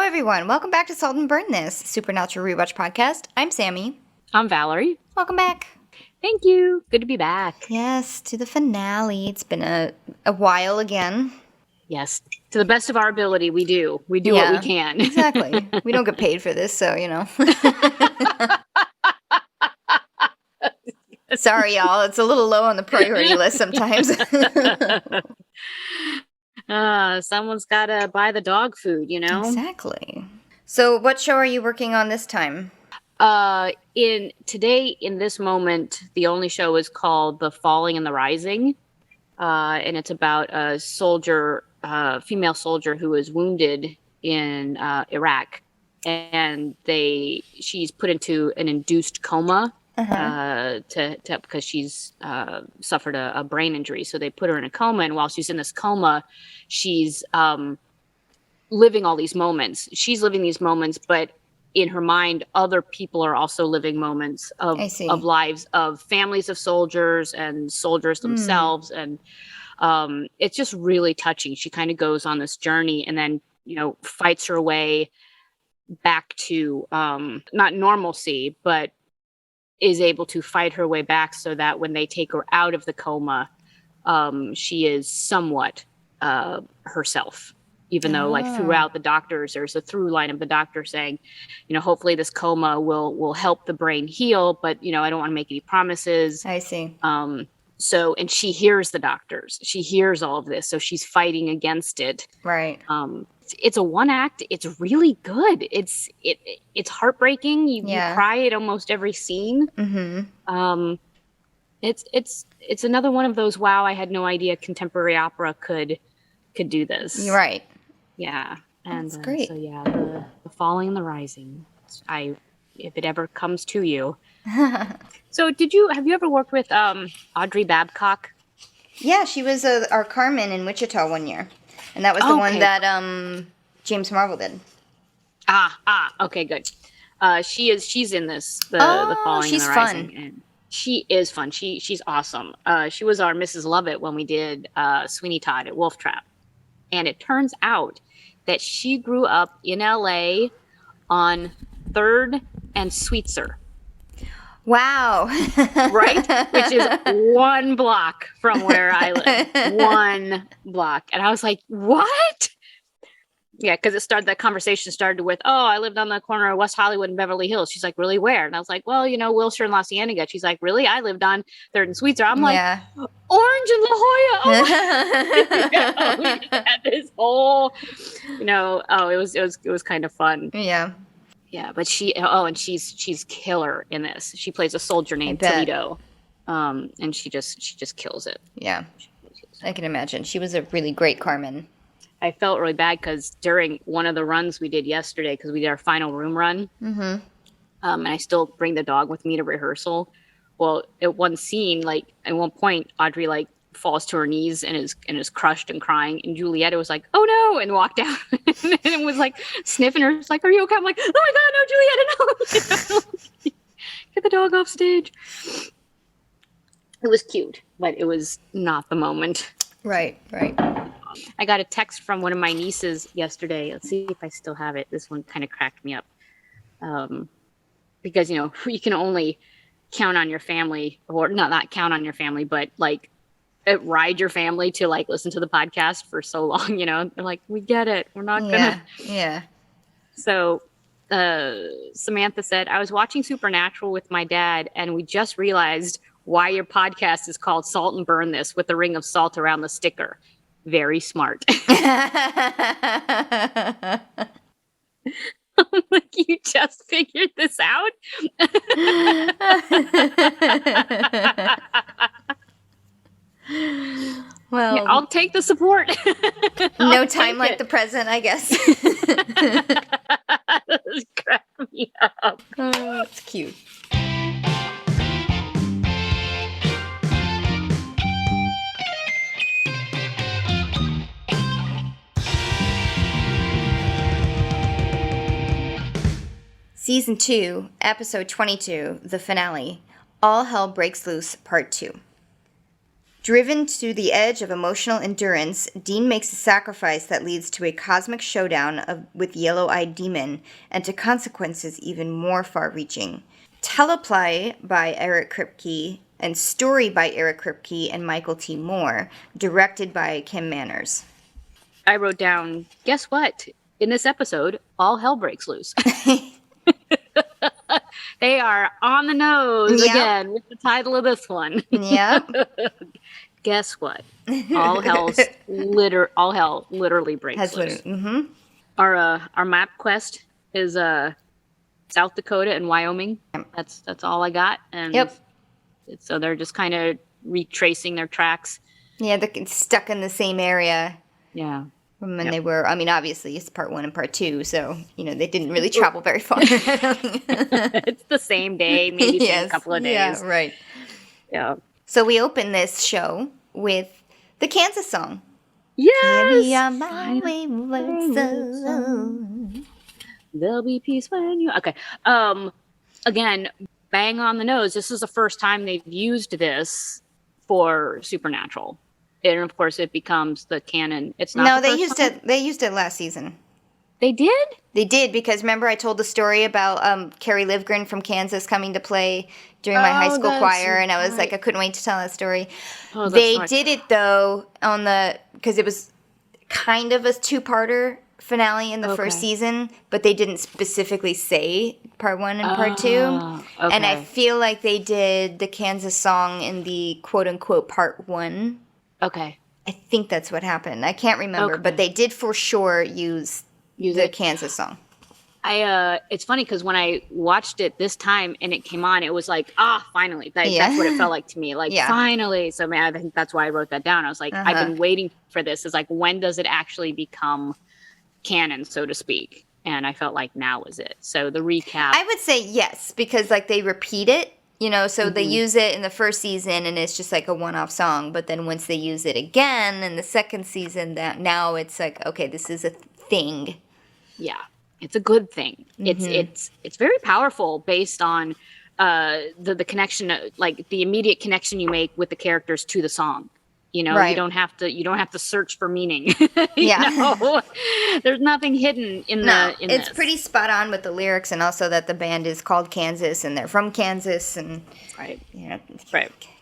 everyone. Welcome back to Salt and Burn This, Supernatural Rewatch Podcast. I'm Sami. I'm Valerie. Welcome back. Thank you. Good to be back. Yes, to the finale. It's been a while again. Yes. To the best of our ability, we do. We do what we can. Exactly. We don't get paid for this, so, Sorry, y'all. It's a little low on the priority list sometimes. Someone's got to buy the dog food, Exactly. So what show are you working on this time? In this moment, the only show is called The Falling and the Rising. And it's about a soldier, female soldier who was wounded in Iraq. And she's put into an induced coma. Because she's suffered a brain injury. So they put her in a coma, and while she's in this coma, she's living all these moments. She's living these moments, but in her mind, other people are also living moments of lives of families of soldiers and soldiers themselves. And it's just really touching. She kind of goes on this journey and then, fights her way back to not normalcy, but is able to fight her way back so that when they take her out of the coma, she is somewhat herself, even though throughout the doctors, there's a through line of the doctor saying, hopefully this coma will help the brain heal, but, I don't want to make any promises. I see. And she hears the doctors, she hears all of this. So she's fighting against it. Right. It's a one act. It's really good. It's heartbreaking. You cry at almost every scene. Mm-hmm. It's another one of those, wow, I had no idea contemporary opera could do this. You're right. Yeah. And that's great. So the Falling and the Rising. If it ever comes to you. So have you ever worked with Audrey Babcock? Yeah, she was our Carmen in Wichita one year. And that was the one that James Marvel did. Okay, good. She's in this, the Falling and the Rising. Fun. And she is fun. She's awesome. She was our Mrs. Lovett when we did Sweeney Todd at Wolf Trap. And it turns out that she grew up in LA on 3rd and Sweetser. Wow. Right? Which is 1 block from where I live. 1 block. And I was like, what? Yeah, because the conversation started with, I lived on the corner of West Hollywood and Beverly Hills. She's like, really, where? And I was like, well, Wilshire and La Cienega. She's like, really? I lived on 3rd and Sweetser. I'm like, Orange and La Jolla. Oh, we had this whole, it was kind of fun. Yeah. Yeah, but she's killer in this. She plays a soldier named Toledo, and she just kills it. Yeah, I can imagine. She was a really great Carmen. I felt really bad because during one of the runs we did yesterday, because we did our final room run, and I still bring the dog with me to rehearsal. Well, at one scene, at one point, Audrey falls to her knees and is crushed and crying, and Julietta was like, oh no, and walked out and was sniffing her. It's like, are you okay? I'm like, oh my god, no, Julietta, no. Get the dog off stage. It was cute, but it was not the moment. Right. I got a text from one of my nieces yesterday. Let's see if I still have it. This one kind of cracked me up, because you can only count on your family, or not count on your family, but ride your family to listen to the podcast for so long. They're like, we get it, we're not gonna. Yeah. So Samantha said, I was watching Supernatural with my dad, and we just realized why your podcast is called Salt and Burn This, with the ring of salt around the sticker. Very smart. Like, you just figured this out? Well, yeah, I'll take the support. No time like the present, I guess. This cracked me up. Oh, it's cute. Season 2, Episode 22, the finale, All Hell Breaks Loose, Part 2. Driven to the edge of emotional endurance, Dean makes a sacrifice that leads to a cosmic showdown with Yellow-Eyed Demon and to consequences even more far-reaching. Teleplay by Eric Kripke and story by Eric Kripke and Michael T. Moore, directed by Kim Manners. I wrote down, guess what? In this episode, all hell breaks loose. They are on the nose again with the title of this one. Yep. Guess what? All hell literally breaks loose. Mm-hmm. Our map quest is South Dakota and Wyoming. That's all I got. And so they're just kind of retracing their tracks. Yeah, they're stuck in the same area. Yeah. From when they were, I mean, obviously it's part 1 and part 2, so, they didn't really travel very far. It's the same day, maybe same couple of days. Yeah, right. Yeah. So we open this show with the Kansas song. Yes! Carry on my wayward son. There'll be peace when you... Okay. Again, bang on the nose. This is the first time they've used this for Supernatural. And of course, it becomes the canon. It's not. No, they used it last season. They did? They did, because remember I told the story about Carrie Livgren from Kansas coming to play during my high school choir, and I was like, I couldn't wait to tell that story. Oh, they did it though because it was kind of a 2-parter finale in the first season, but they didn't specifically say part 1 and part 2. Okay. And I feel like they did the Kansas song in the quote unquote part 1. Okay. I think that's what happened. I can't remember, but they did for sure use the Kansas song. It's funny because when I watched it this time and it came on, it was like, finally. That's what it felt like to me. Like, finally. So, man, I think that's why I wrote that down. I was like, I've been waiting for this. It's like, when does it actually become canon, so to speak? And I felt like now is it. So the recap. I would say yes, because they repeat it. So they use it in the first season and it's just like a one-off song. But then once they use it again in the second season, that now it's like, okay, this is a thing. Yeah, it's a good thing. Mm-hmm. It's very powerful based on the connection, like the immediate connection you make with the characters to the song. Right. You don't have to search for meaning. There's nothing hidden in it's this. Pretty spot on with the lyrics, and also that the band is called Kansas and they're from Kansas, and right.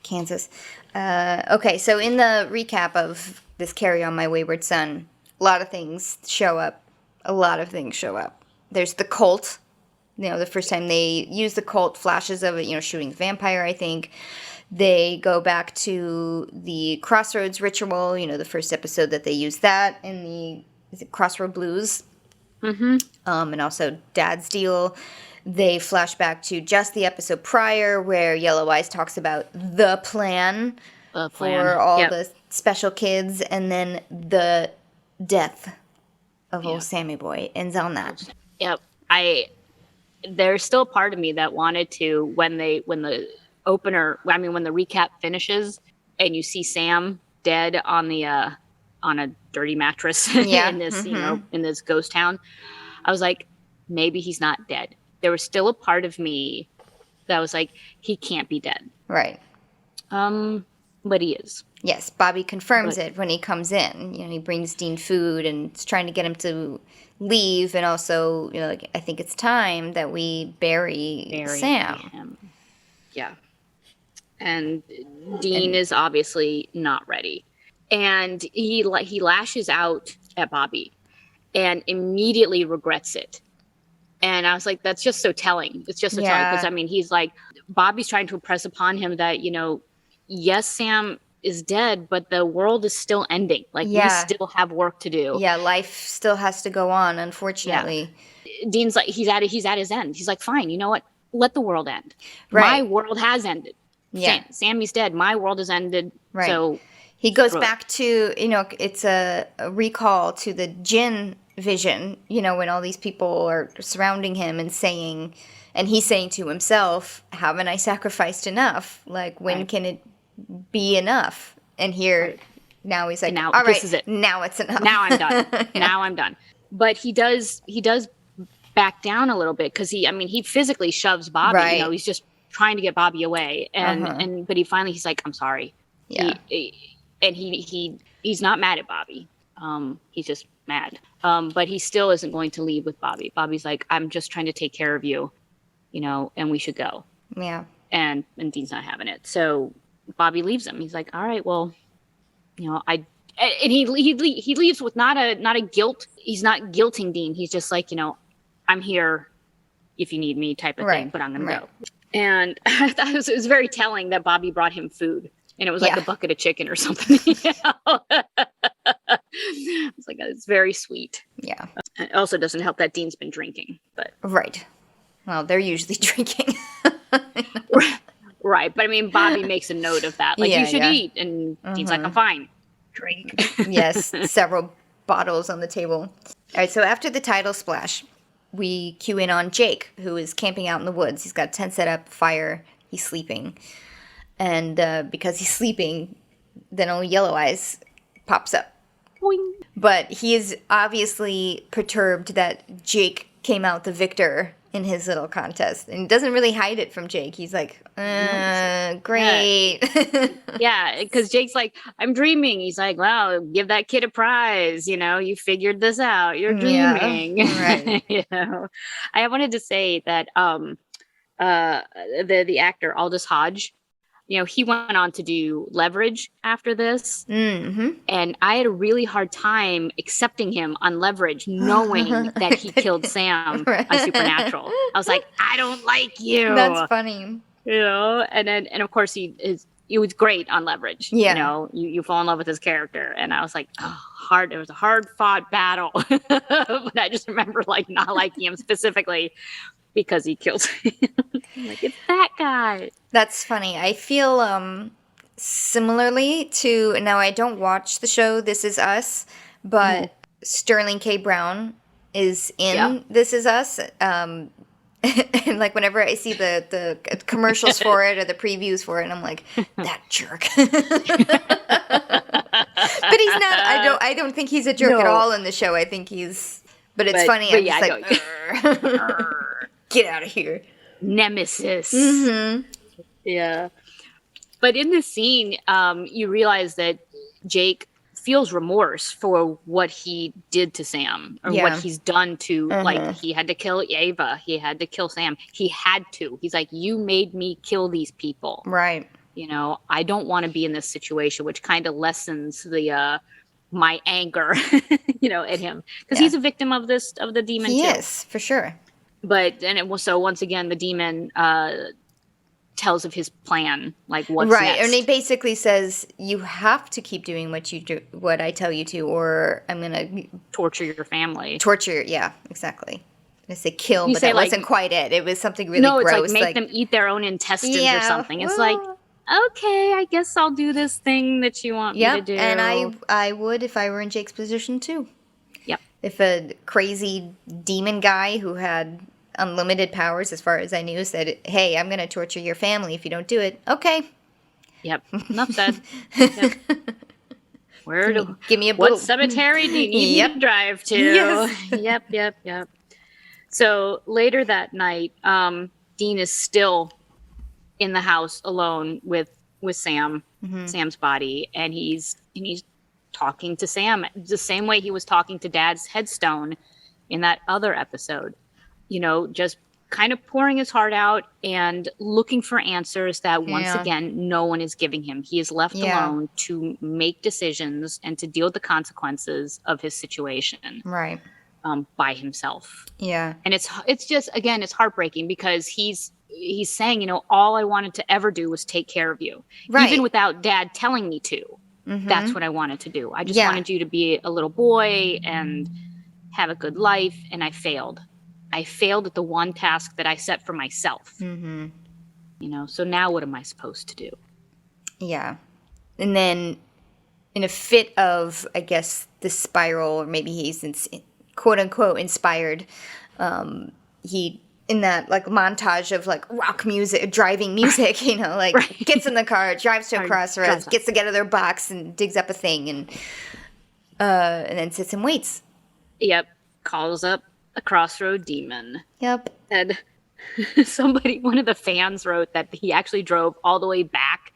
Kansas. Okay, so in the recap of this Carry On My Wayward Son, a lot of things show up. There's the cult. The first time they use the cult, flashes of it, shooting the vampire, I think. They go back to the Crossroads ritual, the first episode that they used that in is it Crossroad Blues? Mm-hmm. And also Dad's Deal. They flash back to just the episode prior where Yellow Eyes talks about the plan. For all the special kids, and then the death of old Sammy Boy ends on that. Yep. There's still a part of me that wanted to, when the recap finishes and you see Sam dead on a dirty mattress in this, in this ghost town, I was like, maybe he's not dead. There was still a part of me that was like, he can't be dead. Right. But he is. Yes, Bobby confirms it when he comes in. He brings Dean food and is trying to get him to leave, and also, I think it's time that we bury Sam. Him. Yeah. And Dean is obviously not ready. And he lashes out at Bobby and immediately regrets it. And I was like, that's just so telling. It's just so telling. Because, he's like, Bobby's trying to impress upon him that, yes, Sam is dead, but the world is still ending. Like, we still have work to do. Yeah, life still has to go on, unfortunately. Yeah. Dean's like, he's at his end. He's like, fine, you know what? Let the world end. Right. My world has ended. Yeah. Sammy's dead. My world has ended. Right. So he goes back to, it's a recall to the Jinn vision, when all these people are surrounding him and saying, and he's saying to himself, haven't I sacrificed enough? Like, when can it be enough? And here, now he's like, now, all right, this is it. Now it's enough. Now I'm done. Now I'm done. But he does back down a little bit, because he physically shoves Bobby. Right. He's just trying to get Bobby away, but he's like, I'm sorry. Yeah. He's not mad at Bobby. He's just mad. But he still isn't going to leave with Bobby. Bobby's like, I'm just trying to take care of you, and we should go. Yeah. And Dean's not having it. So Bobby leaves him. He's like, all right, well, and he leaves with not a guilt. He's not guilting Dean. He's just like, I'm here if you need me type of thing, but I'm going to go. And I thought it was very telling that Bobby brought him food. And it was like a bucket of chicken or something. It's like, it's very sweet. Yeah. It also doesn't help that Dean's been drinking. But right. Well, they're usually drinking. Right. But I mean, Bobby makes a note of that. Like, you should eat. And Dean's like, I'm fine. Drink. Yes. Several bottles on the table. All right. So after the title splash, we cue in on Jake, who is camping out in the woods. He's got a tent set up, fire. He's sleeping. And because he's sleeping, then only Yellow Eyes pops up. Boing. But he is obviously perturbed that Jake came out the victor in his little contest. And he doesn't really hide it from Jake. He's like, great. Yeah, because Jake's like, I'm dreaming. He's like, well, give that kid a prize. You figured this out. You're dreaming. Yeah, right. I wanted to say that the actor, Aldous Hodge, he went on to do Leverage after this. Mm-hmm. And I had a really hard time accepting him on Leverage, knowing that he killed Sam on Supernatural. I was like, I don't like you. That's funny. And of course he was great on Leverage. Yeah. You fall in love with his character. And I was like, hard. It was a hard fought battle. But I just remember not liking him specifically because he killed him. Like, it's that guy. That's funny. I feel similarly to, now I don't watch the show This Is Us, but Sterling K. Brown is in This Is Us. And like whenever I see the commercials for it or the previews for it, I'm like, that jerk. But he's not. I don't think he's a jerk at all in the show. I think he's. But it's funny. I'm just like, get out of here. Nemesis. Mm-hmm. Yeah. But in this scene, you realize that Jake feels remorse for what he did to Sam, or what he's done to, like, he had to kill Ava. He had to kill Sam. He had to. He's like, you made me kill these people. Right. I don't want to be in this situation, which kind of lessens the my anger, at him. Because he's a victim of the demon too. Yes, for sure. But, so once again, the demon tells of his plan, like what's right, next. and he basically says, you have to keep doing what I tell you to, or I'm gonna torture your family. Yeah, exactly. I say kill, but that wasn't quite it. It was something really gross. No, it's like make them eat their own intestines or something. It's like, okay, I guess I'll do this thing that you want me to do. And I would if I were in Jake's position too. Yep. If a crazy demon guy who had unlimited powers, as far as I knew, said, hey, I'm going to torture your family if you don't do it. Okay. Yep. Enough said. Yep. Give me a what cemetery do you need me to drive to? Yes. Yep. So later that night, Dean is still in the house alone with Sam, Sam's body, and he's talking to Sam the same way he was talking to Dad's headstone in that other episode. Just kind of pouring his heart out and looking for answers that once again, no one is giving him. He is left alone to make decisions and to deal with the consequences of his situation. Right. By himself. Yeah. And it's just, again, it's heartbreaking because he's saying, all I wanted to ever do was take care of you. Right. Even without Dad telling me to. Mm-hmm. That's what I wanted to do. I just wanted you to be a little boy and have a good life, and I failed. I failed at the one task that I set for myself. Mm-hmm. So now what am I supposed to do? Yeah. And then in a fit of, I guess, the spiral, or maybe he's quote unquote inspired, he, in that like montage of like rock music, driving music, gets in the car, drives to a crossroads, gets together their box and digs up a thing and then sits and waits. Yep. Calls up a crossroad demon. Yep. And one of the fans wrote that he actually drove all the way back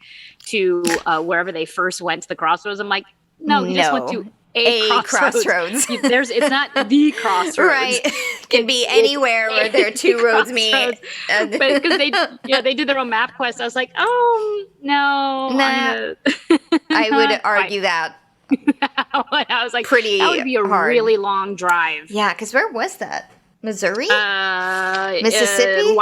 to wherever they first went to the crossroads. I'm like, no, you just went to a crossroads. It's not the crossroads. Right. It can be anywhere where there are two roads meet. But because they did their own map quest, I was like, oh, no. Nah. I would argue that. I was like, pretty that would be a hard. really long drive. Yeah, because where was that? Missouri? Mississippi?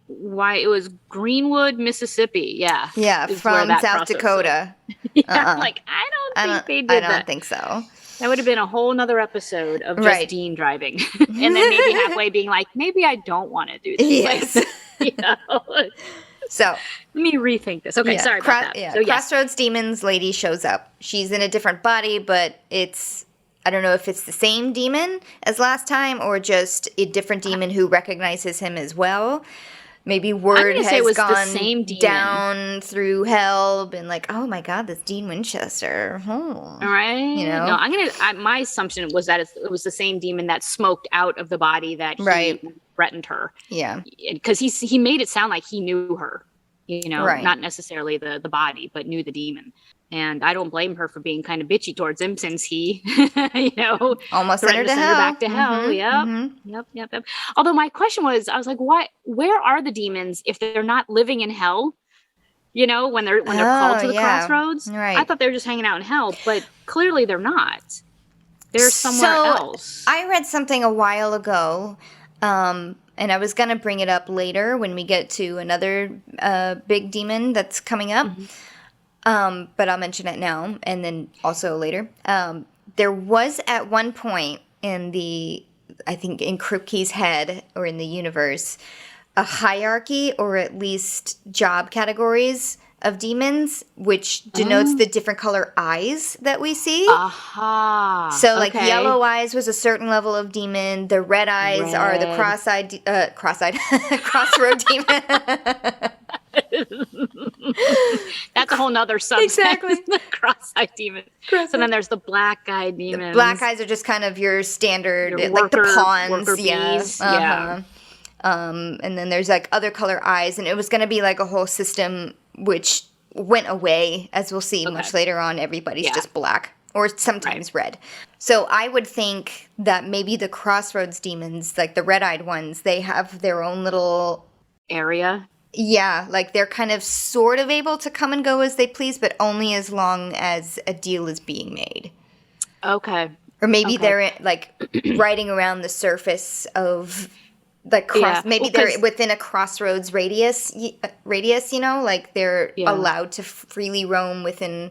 Why it was Greenwood, Mississippi. Yeah. Yeah, from South Dakota. Yeah, like, I don't think they did that. I don't think so. That would have been a whole nother episode of just Dean driving. And then maybe halfway being like, maybe I don't want to do this. Yes. Like, so let me rethink this. Okay, sorry about that. Yeah, so, Crossroads Demons lady shows up. She's in a different body, but I don't know if it's the same demon as last time or just a different demon who recognizes him as well. Maybe word has gone down through hell, been like, oh my God, this Dean Winchester. All right. You know? No, my assumption was that it was the same demon that smoked out of the body that he threatened her. Yeah. Because he made it sound like he knew her, not necessarily the body, but knew the demon. And I don't blame her for being kind of bitchy towards him since he, almost sent her to hell. Back to hell. Yep. Although my question was, I was like, where are the demons if they're not living in hell? When they're called to the crossroads. Right. I thought they were just hanging out in hell, but clearly they're not. They're somewhere else. I read something a while ago, and I was going to bring it up later when we get to another big demon that's coming up. Mm-hmm. But I'll mention it now and then also later. There was at one point I think in Kripke's head or in the universe, a hierarchy or at least job categories of demons, which denotes the different color eyes that we see. Aha. So like yellow eyes was a certain level of demon. The red eyes are the crossroad demon. That's a whole nother subset. Exactly. The cross-eyed demon. So then there's the black-eyed demons. The black eyes are just kind of your standard, like the pawns. Bees. Yeah. And then there's like other color eyes, and it was going to be like a whole system which went away, as we'll see much later on. Everybody's just black or sometimes red. So I would think that maybe the crossroads demons, like the red-eyed ones, they have their own little area. Yeah, like they're kind of sort of able to come and go as they please, but only as long as a deal is being made. Okay. Or maybe they're like riding around the surface of the maybe they're within a crossroads radius, like they're allowed to freely roam within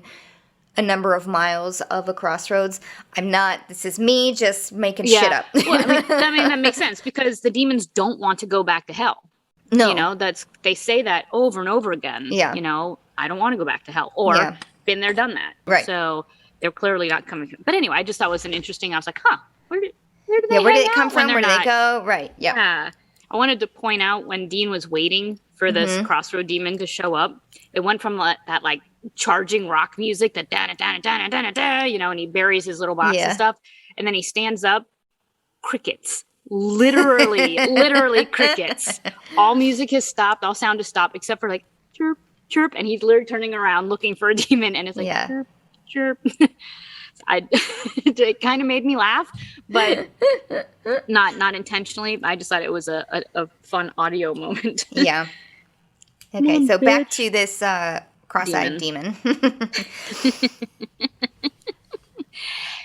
a number of miles of a crossroads. This is me just making shit up. Well, that makes sense because the demons don't want to go back to hell. No. They say that over and over again. Yeah. I don't want to go back to hell or been there, done that. Right. So they're clearly not coming. But anyway, I just thought it was interesting. I was like, where did they come from? Where did they go? Right. Yep. Yeah. I wanted to point out when Dean was waiting for this crossroad demon to show up, it went from that like charging rock music that and he buries his little box and stuff. And then he stands up, crickets. Literally crickets. All music has stopped, all sound has stopped, except for like chirp, chirp, and he's literally turning around looking for a demon, and it's like chirp, chirp. It kind of made me laugh, but not intentionally. I just thought it was a fun audio moment. Yeah. Okay, so back to this cross-eyed demon.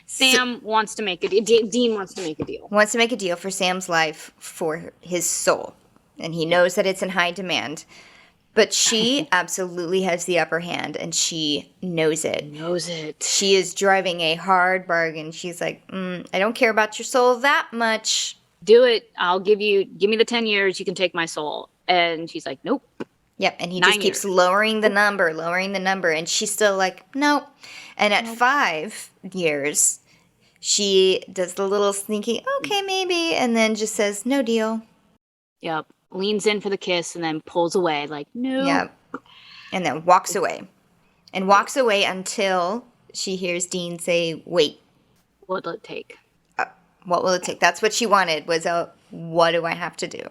Sam wants to make a deal. Dean wants to make a deal. Wants to make a deal for Sam's life for his soul. And he knows that it's in high demand. But she absolutely has the upper hand, and she knows it. She is driving a hard bargain. She's like, I don't care about your soul that much. Do it. I'll give me the 10 years. You can take my soul. And she's like, nope. Yep, and he just keeps lowering the number. And she's still like, nope. And at 5 years, she does the little sneaky, okay, maybe, and then just says, no deal. Yep. Leans in for the kiss and then pulls away like, no. Yep. And then walks away. And walks away until she hears Dean say, wait. What will it take? What will it take? That's what she wanted was what do I have to do?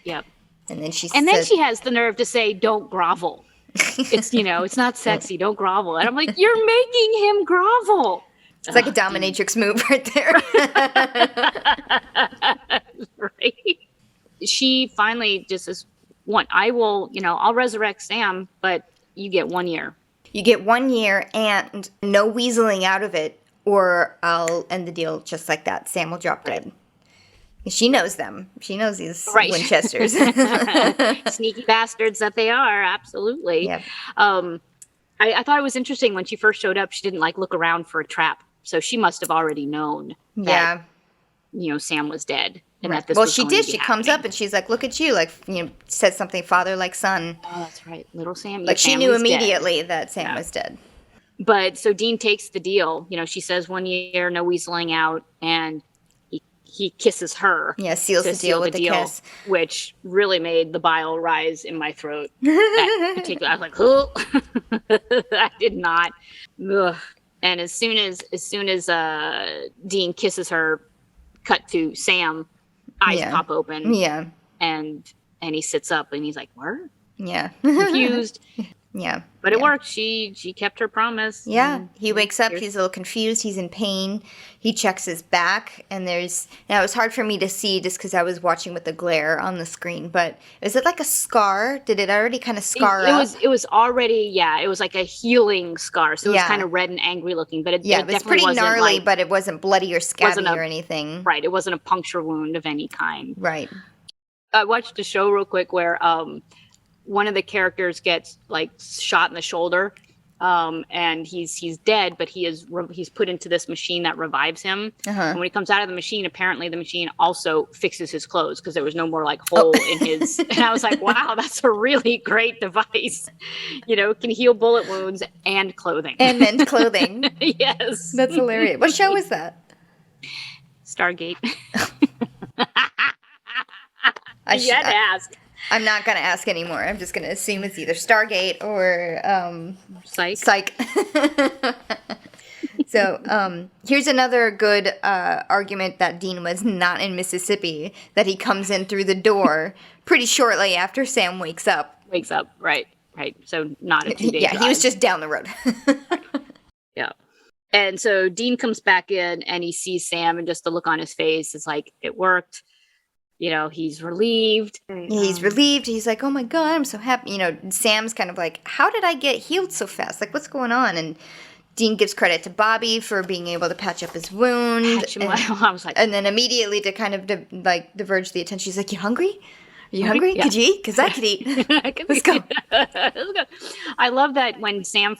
Yep. And then she then she has the nerve to say, don't grovel. It's, it's not sexy. Don't grovel. And I'm like, you're making him grovel. It's like a dominatrix move right there. Right. She finally just says, I'll resurrect Sam, but you get 1 year. You get 1 year and no weaseling out of it, or I'll end the deal just like that. Sam will drop dead. She knows them. She knows these Winchesters. Sneaky bastards that they are. Absolutely. Yep. I thought it was interesting when she first showed up, she didn't look around for a trap. So she must have already known that, Sam was dead. And that this was she did. She comes up and she's like, look at you. Said something father like son. Oh, that's right. Little Sam. She knew immediately that Sam was dead. But so Dean takes the deal. She says 1 year, no weaseling out. And he kisses her. Yeah, seals the deal with the kiss. Which really made the bile rise in my throat. I was like, oh, I did not. Ugh. And as soon as Dean kisses her, cut to Sam, eyes pop open. Yeah. And he sits up and he's like, what? Yeah. Confused. Yeah. But it worked. She kept her promise. Yeah. He wakes up. He's a little confused. He's in pain. He checks his back. And now it was hard for me to see just because I was watching with the glare on the screen. But is it like a scar? Did it already kind of scar up? It was already, it was like a healing scar. So it was kind of red and angry looking. But it was pretty gnarly, but it wasn't bloody or scabby or anything. Right. It wasn't a puncture wound of any kind. Right. I watched a show real quick where one of the characters gets shot in the shoulder, and he's dead, but he's put into this machine that revives him. And when he comes out of the machine, apparently the machine also fixes his clothes because there was no more hole in his. And I was like, wow, that's a really great device. Can heal bullet wounds and clothing. And men's clothing. Yes, that's hilarious. What show is that? Stargate. I should ask. I'm not going to ask anymore. I'm just going to assume it's either Stargate or Psych. So here's another good argument that Dean was not in Mississippi, that he comes in through the door pretty shortly after Sam wakes up. Right. So not a 2-day drive. He was just down the road. Yeah. And so Dean comes back in and he sees Sam, and just the look on his face is like, it worked. He's relieved. He's relieved. He's like, oh my God, I'm so happy. Sam's kind of like, how did I get healed so fast? What's going on? And Dean gives credit to Bobby for being able to patch up his wound. I was like, and then immediately to kind of diverge the attention, she's like, you hungry? Are you hungry? Yeah. Could you eat? Because I could eat. Let's go. Let's go. I love that when Dean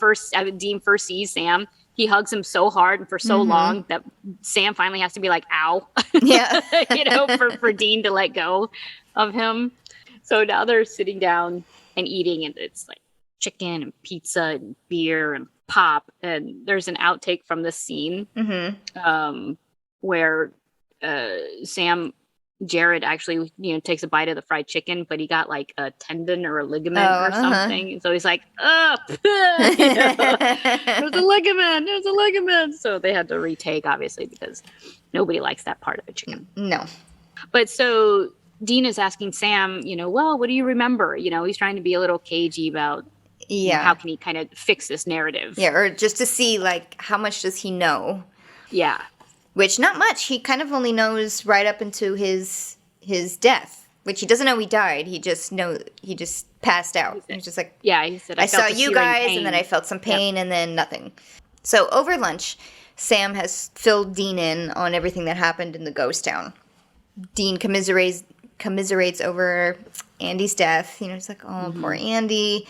first sees Sam, he hugs him so hard and for so long that Sam finally has to be like, ow. Yeah. For Dean to let go of him. So now they're sitting down and eating, and it's like chicken and pizza and beer and pop. And there's an outtake from this scene where Jared actually, takes a bite of the fried chicken, but he got a tendon or a ligament or something. And so he's like, oh, there's a ligament. So they had to retake, obviously, because nobody likes that part of a chicken. No. But so Dean is asking Sam, well, what do you remember? He's trying to be a little cagey about how can he kind of fix this narrative. Yeah, or just to see, how much does he know? Yeah. Which, not much. He kind of only knows right up into his death, which he doesn't know he died. He just passed out. He's just like, he said, I saw you guys, pain. And then I felt some pain, and then nothing. So over lunch, Sam has filled Dean in on everything that happened in the ghost town. Dean commiserates over Andy's death. He's like, oh, poor Andy.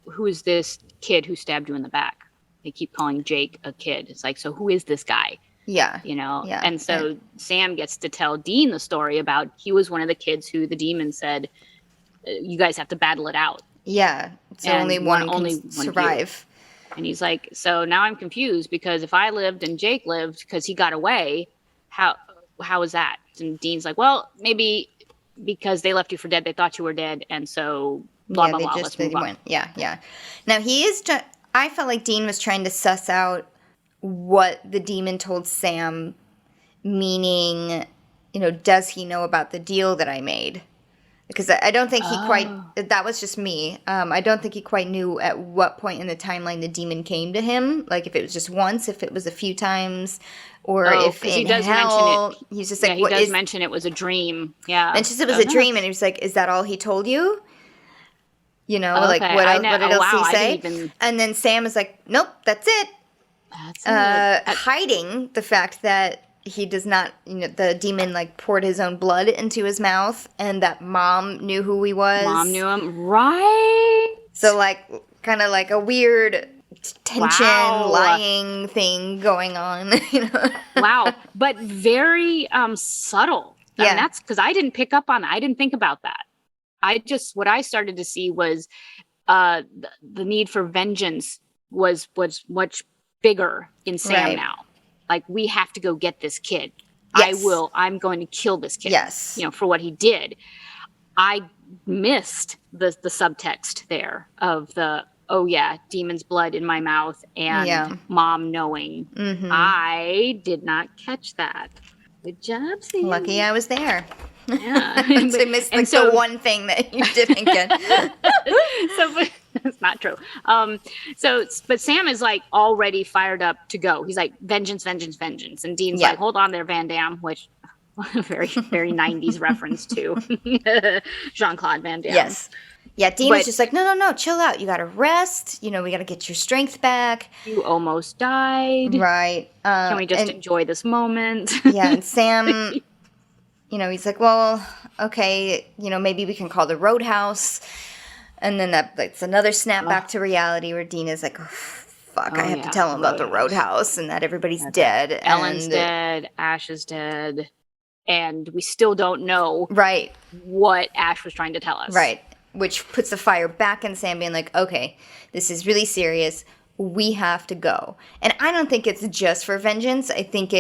Who is this kid who stabbed you in the back? They keep calling Jake a kid. It's like, so who is this guy? Yeah. Yeah. And so Sam gets to tell Dean the story about he was one of the kids who the demon said, you guys have to battle it out. Yeah. So only one can survive. And he's like, so now I'm confused because if I lived and Jake lived because he got away, how is that? And Dean's like, well, maybe because they left you for dead, they thought you were dead. And so blah, blah, blah. Let's move on. Yeah. Now I felt like Dean was trying to suss out what the demon told Sam, meaning, does he know about the deal that I made? Because I don't think he quite, that was just me. I don't think he quite knew at what point in the timeline the demon came to him. Like, if it was just once, if it was a few times, or if in hell, he's just like, he does mention it was a dream. Yeah. Mentions it was a dream, and he was like, is that all he told you? You know, like, what else did he say? And then Sam is like, nope, that's it. Hiding the fact that he does not, the demon, like, poured his own blood into his mouth, and that Mom knew who he was. Mom knew him, right? So, like, kind of like a weird tension, lying thing going on, Wow, but very subtle. I mean, that's because I didn't pick up on that. I didn't think about that. What I started to see was the need for vengeance was much bigger in Sam now. Like, we have to go get this kid. Yes. I'm going to kill this kid. Yes. For what he did. I missed the subtext there of demon's blood in my mouth and Mom knowing. Mm-hmm. I did not catch that. Good job, Sam. Lucky I was there. Yeah. I missed the one thing that you didn't get. But it's not true. But Sam is like already fired up to go. He's like, vengeance, vengeance, vengeance. And Dean's like, hold on there, Van Damme, which very, very 90s reference to Jean-Claude Van Damme. Yes. Yeah, Dean is just like, no, chill out. You got to rest. We got to get your strength back. You almost died. Right. Can we just enjoy this moment? Yeah, and Sam, he's like, well, okay, maybe we can call the Roadhouse. And then that's another snap back to reality where Dean is like, oh, fuck, I have to tell him about the Roadhouse and that everybody's dead. Ellen's dead. Ash is dead. And we still don't know what Ash was trying to tell us. Right. Which puts the fire back in Sam being like, okay, this is really serious. We have to go. And I don't think it's just for vengeance. I think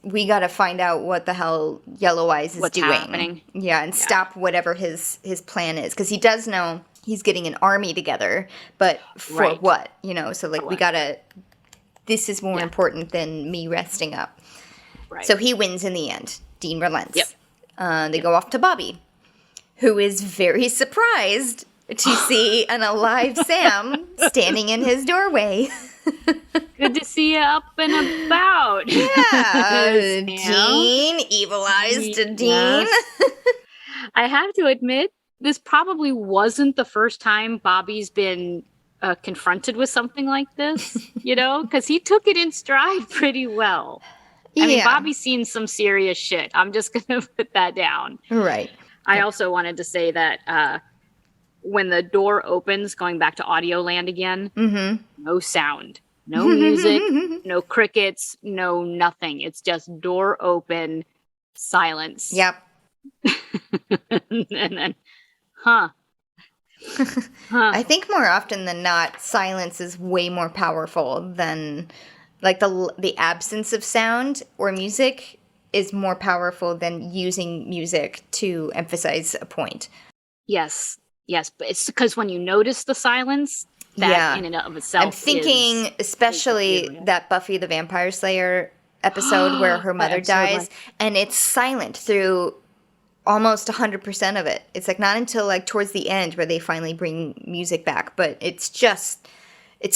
we got to find out what the hell Yellow Eyes is doing. Happening. Yeah, and stop whatever his plan is. Because he does know he's getting an army together, but for what? So, like, we got to, this is more important than me resting up. Right. So he wins in the end. Dean relents. Yep. They go off to Bobby, who is very surprised to see an alive Sam standing in his doorway. Good to see you up and about. Yeah. Dean, evil eyes to Dean. I have to admit, this probably wasn't the first time Bobby's been confronted with something like this, because he took it in stride pretty well. I mean, Bobby's seen some serious shit. I'm just going to put that down. Right. I also wanted to say that when the door opens, going back to Audio Land again, no sound, no music, no crickets, no nothing. It's just door open, silence. Yep. And then, I think more often than not, silence is way more powerful than, like, the absence of sound or music is more powerful than using music to emphasize a point. Yes, but it's because when you notice the silence, that in and of itself I'm thinking especially that Buffy the Vampire Slayer episode where her mother dies, and it's silent through almost 100% of it. It's like not until like towards the end where they finally bring music back, but it's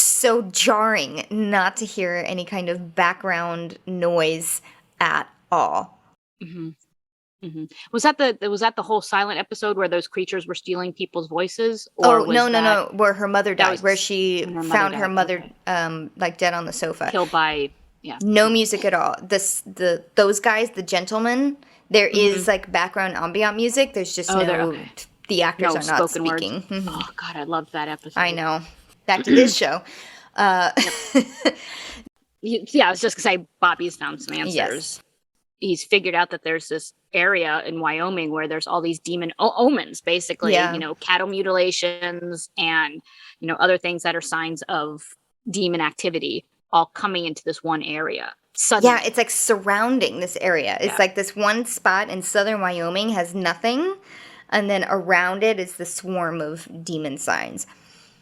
so jarring not to hear any kind of background noise at all. Mm-hmm. Mm-hmm. Was that the whole silent episode where those creatures were stealing people's voices? Or no, where her mother died, where she found her mother like dead on the sofa, killed by no music at all. Those guys, the gentlemen, there is like background ambient music. There's just the actors are not speaking. Mm-hmm. Oh God, I loved that episode. I know. Back to this show. I was just gonna say Bobby's found some answers. Yes. He's figured out that there's this area in Wyoming where there's all these demon omens, basically, cattle mutilations and, other things that are signs of demon activity all coming into this one area. Suddenly. Yeah, it's like surrounding this area. It's like this one spot in southern Wyoming has nothing, and then around it is the swarm of demon signs.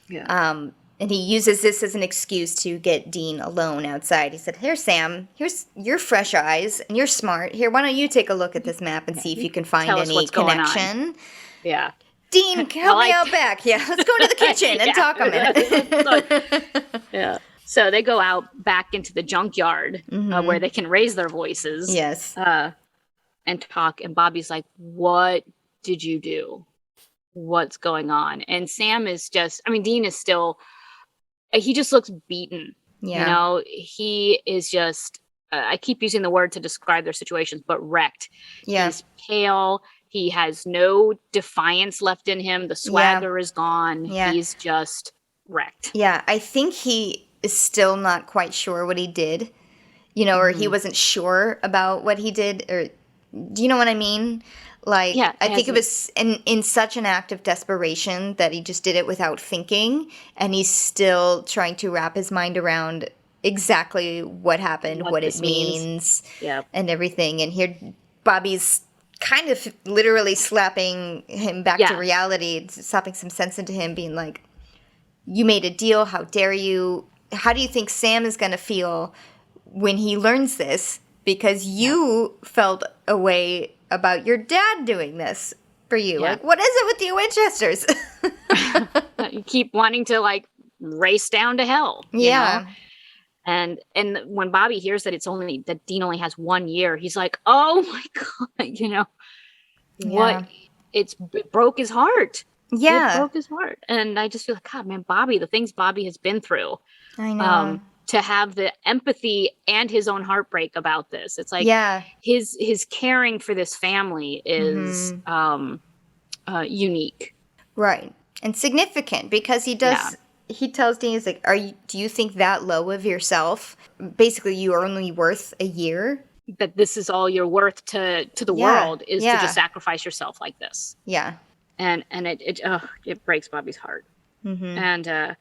Yeah. And he uses this as an excuse to get Dean alone outside. He said, "Here, Sam, here's your fresh eyes, and you're smart. Here, why don't you take a look at this map and see if you can find any connection?" Yeah. Dean, help me out back. Yeah, let's go to the kitchen and talk a minute. Yeah. So they go out back into the junkyard where they can raise their voices. Yes. And talk. And Bobby's like, what did you do? What's going on? And Sam is just, I mean, Dean is still, he just looks beaten. Yeah. You know, he is just, I keep using the word to describe their situations, but wrecked. Yeah. He's pale. He has no defiance left in him. The swagger is gone. Yeah. He's just wrecked. Yeah. I think he is still not quite sure what he did, you know, or he wasn't sure about what he did, or do you know what I mean? Like, I think it was in such an act of desperation that he just did it without thinking, and he's still trying to wrap his mind around exactly what happened, what it means, and everything. And here Bobby's kind of literally slapping him back to reality, slapping some sense into him, being like, you made a deal, how dare you? How do you think Sam is going to feel when he learns this? Because you felt a way about your dad doing this for you. Like, what is it with you Winchesters? You keep wanting to, like, race down to hell. You know? And when Bobby hears that that Dean only has 1 year, he's like, oh my God, you know, it broke his heart. Yeah. It broke his heart. And I just feel like, God, man, Bobby, the things Bobby has been through. I know. To have the empathy and his own heartbreak about this. It's like his caring for this family is unique. Right. And significant, because he does he tells Dean, he's like, do you think that low of yourself? Basically, you are only worth a year? That this is all you're worth to the world, is to just sacrifice yourself like this. Yeah. And it breaks Bobby's heart. And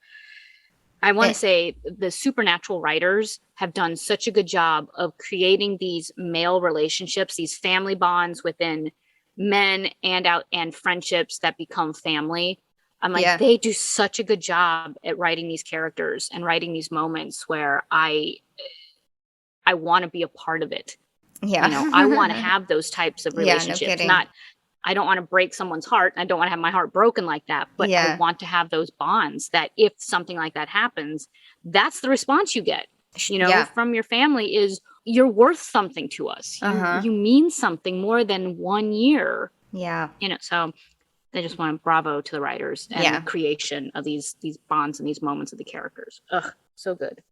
I want to say the Supernatural writers have done such a good job of creating these male relationships, these family bonds within men and friendships that become family. I'm like, they do such a good job at writing these characters and writing these moments where I want to be a part of it. Yeah. You know, I want to have those types of relationships. I don't want to break someone's heart. I don't want to have my heart broken like that. But I want to have those bonds that if something like that happens, that's the response you get, you know, from your family is, you're worth something to us. You mean something more than 1 year. Yeah. You know, so I just want to bravo to the writers and the creation of these bonds and these moments of the characters. Ugh, so good.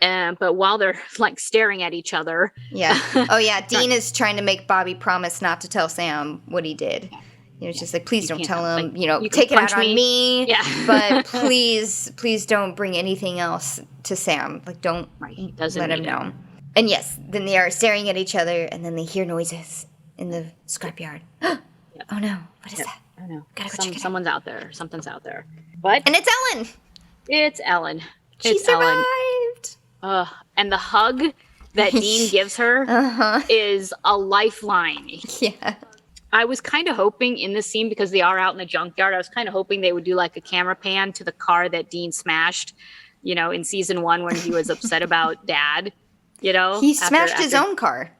But while they're like staring at each other. Yeah. Oh, yeah. Dean is trying to make Bobby promise not to tell Sam what he did. You know, it's just like, please don't tell him, like, you know, take it out on me. Yeah. But please don't bring anything else to Sam. Like, don't let him know. And yes, then they are staring at each other, and then they hear noises in the scrapyard. Oh, no. What is that? I don't know. Gotta go check it out. Someone's out there. Something's out there. What? And it's Ellen. It's Ellen. She survived. And the hug that Dean gives her is a lifeline. Yeah. I was kind of hoping in this scene, because they are out in the junkyard, I was kind of hoping they would do like a camera pan to the car that Dean smashed, you know, in season 1 when he was upset about Dad, you know. He smashed his own car.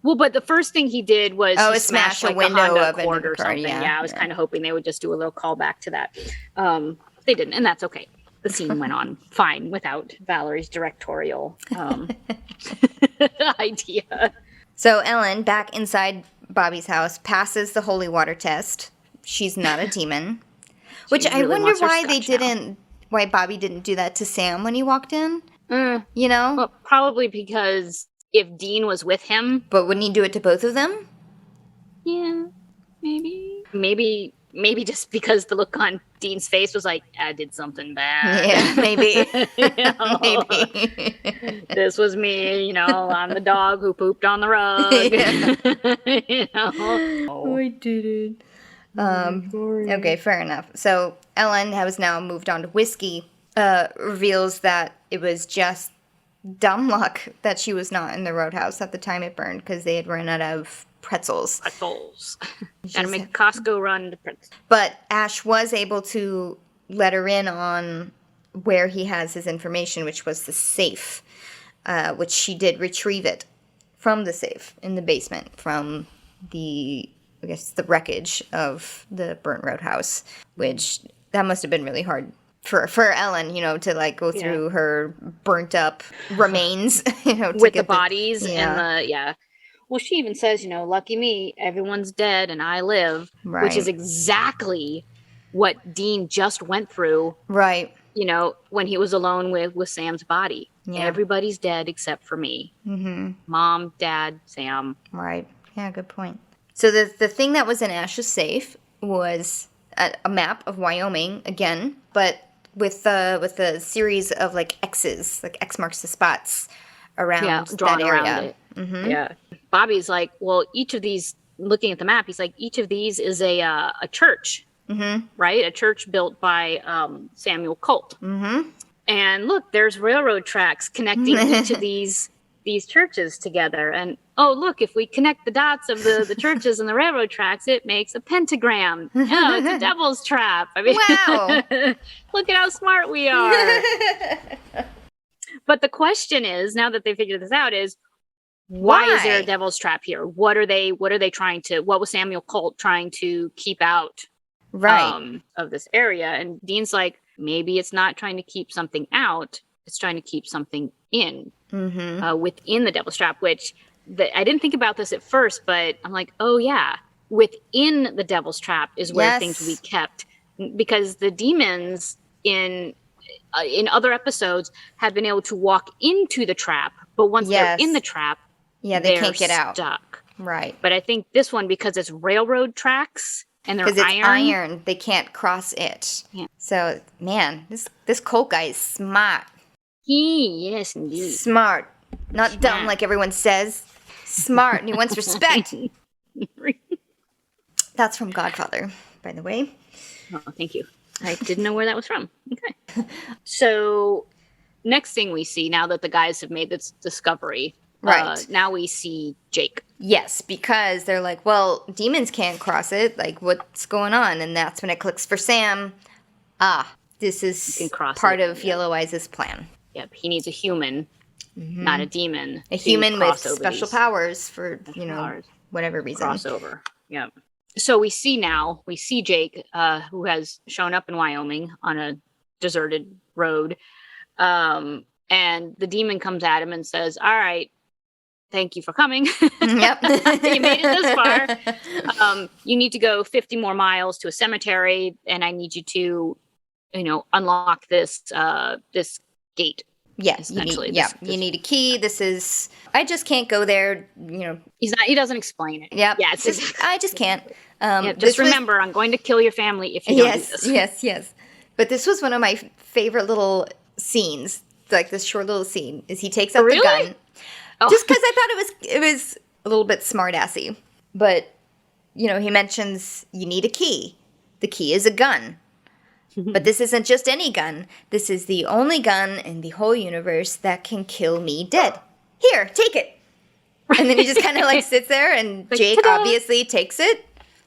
Well, but the first thing he did was smash a window of a Accord or something. Yeah, I was kind of hoping they would just do a little callback to that. They didn't, and that's okay. The scene went on fine without Valerie's directorial idea. So Ellen, back inside Bobby's house, passes the holy water test. She's not a demon. Which I wonder why Bobby didn't do that to Sam when he walked in. You know? Well, probably because if Dean was with him. But wouldn't he do it to both of them? Yeah, maybe. Maybe just because the look on Dean's face was like, I did something bad. Yeah, maybe. Maybe. This was me, you know, I'm the dog who pooped on the rug. You know? Oh, I did it. Okay, fair enough. So Ellen has now moved on to whiskey, reveals that it was just dumb luck that she was not in the roadhouse at the time it burned, because they had run out of pretzels. Gotta make a Costco run to pretzels. But Ash was able to let her in on where he has his information, which was the safe, which she did retrieve it from the safe in the basement from the I guess, the wreckage of the burnt roadhouse, which that must have been really hard for Ellen, to like go through her burnt up remains, with the bodies and the Well, she even says, lucky me, everyone's dead and I live, which is exactly what Dean just went through. Right. When he was alone with Sam's body. Yeah. Everybody's dead except for me. Mm-hmm. Mom, Dad, Sam. Right. Yeah, good point. So the thing that was in Ash's safe was a map of Wyoming again, but with a series of like X's, like X marks the spots around that area. Around it. Mm-hmm. Yeah. Bobby's like, well, each of these, looking at the map, he's like, each of these is a church, right? A church built by Samuel Colt. Mm-hmm. And look, there's railroad tracks connecting each of these churches together. And oh, look, if we connect the dots of the churches and the railroad tracks, it makes a pentagram. Oh, it's a devil's trap. I mean, wow. Look at how smart we are. But the question is, now that they figured this out, is why is there a devil's trap here? What was Samuel Colt trying to keep out of this area? And Dean's like, maybe it's not trying to keep something out, it's trying to keep something in, within the devil's trap, which I didn't think about this at first, but I'm like, oh yeah, within the devil's trap is where things will be kept, because the demons in other episodes have been able to walk into the trap, but once they're in the trap, they can't get out. Stuck. Right. But I think this one, because it's railroad tracks and they're iron, they can't cross it. Yeah. So, man, this Colt guy is smart. Yes, indeed. Smart. Not dumb like everyone says. Smart, and he wants respect. That's from Godfather, by the way. Oh, thank you. I didn't know where that was from. Okay. So, next thing we see, now that the guys have made this discovery, now we see Jake. Yes, because they're like, well, demons can't cross it. Like, what's going on? And that's when it clicks for Sam. This is part of Yellow Eyes' plan. Yep, he needs a human, not a demon. A human with special powers for, whatever reason. Crossover, yep. So we see Jake, who has shown up in Wyoming on a deserted road. And the demon comes at him and says, all right, thank you for coming. Yep. You made it this far. You need to go 50 more miles to a cemetery, and I need you to, unlock this gate. Yes, you need a key. I just can't go there, He doesn't explain it. Yep. Yeah, I just can't. Just remember, I'm going to kill your family if you don't do this. Yes. But this was one of my favorite little scenes, like this short little scene, is he takes out the gun. Oh. Just because I thought it was a little bit smart-assy. But, he mentions you need a key. The key is a gun. But this isn't just any gun. This is the only gun in the whole universe that can kill me dead. Here, take it. And then he just kind of like sits there, and like, Jake obviously takes it,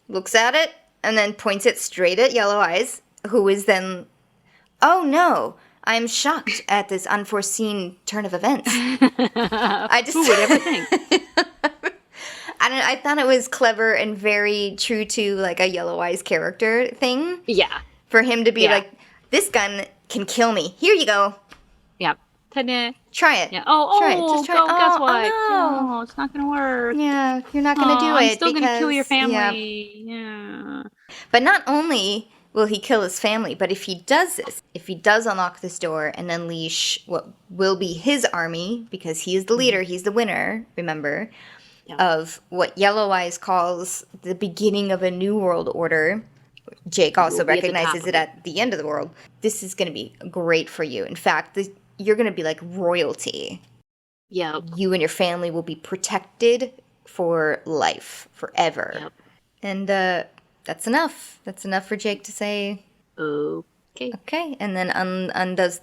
looks at it, and then points it straight at Yellow Eyes, who is then, oh no, I'm shocked at this unforeseen turn of events. Who would ever think? I thought it was clever and very true to like a Yellow Eyes character thing. Yeah. For him to be like, this gun can kill me. Here you go. Yep. Ta-da. Try it. Yeah. Try it. Just try it. Guess what? Oh, no, it's not going to work. Yeah, you're not going to do it. I'm still going to kill your family. Yeah. But not only will he kill his family, but if he does this, if he does unlock this door and unleash what will be his army, because he is the leader, he's the winner, remember, of what Yellow Eyes calls the beginning of a new world order. Jake also recognizes it at the end of the world. This is going to be great for you. In fact, you're going to be like royalty. Yeah. You and your family will be protected for life, forever. Yep. And that's enough. That's enough for Jake to say, okay. Okay. And then undoes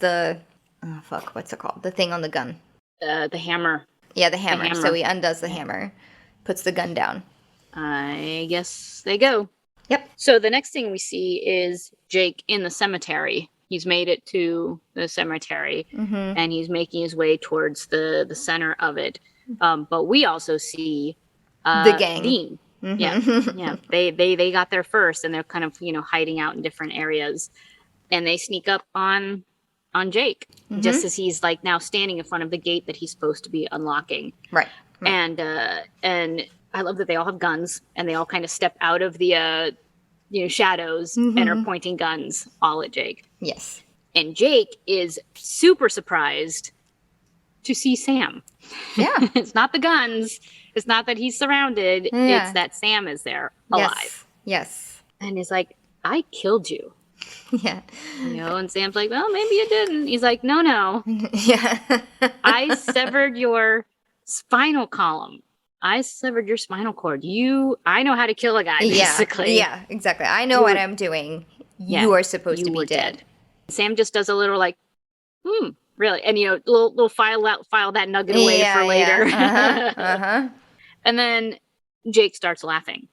what's it called? The thing on the gun. The hammer. Yeah, the hammer. So he undoes the hammer, puts the gun down. I guess they go. Yep. So the next thing we see is Jake in the cemetery. He's made it to the cemetery, and he's making his way towards the center of it. But we also see the gang. Dean. Mm-hmm. Yeah. They got there first, and they're kind of, hiding out in different areas, and they sneak up on Jake, just as he's like now standing in front of the gate that he's supposed to be unlocking. Right. And I love that they all have guns, and they all kind of step out of the shadows and are pointing guns all at Jake. Yes. And Jake is super surprised to see Sam. Yeah. It's not the guns. It's not that he's surrounded. Yeah. It's that Sam is there alive. Yes. And he's like, I killed you. Yeah. And Sam's like, well, maybe you didn't. He's like, no. Yeah. I severed your spinal column. I severed your spinal cord. I know how to kill a guy, basically. Yeah, exactly. I know what I'm doing. You are supposed to be dead. Sam just does a little like, really? And, little file that nugget away for later. Yeah. And then Jake starts laughing,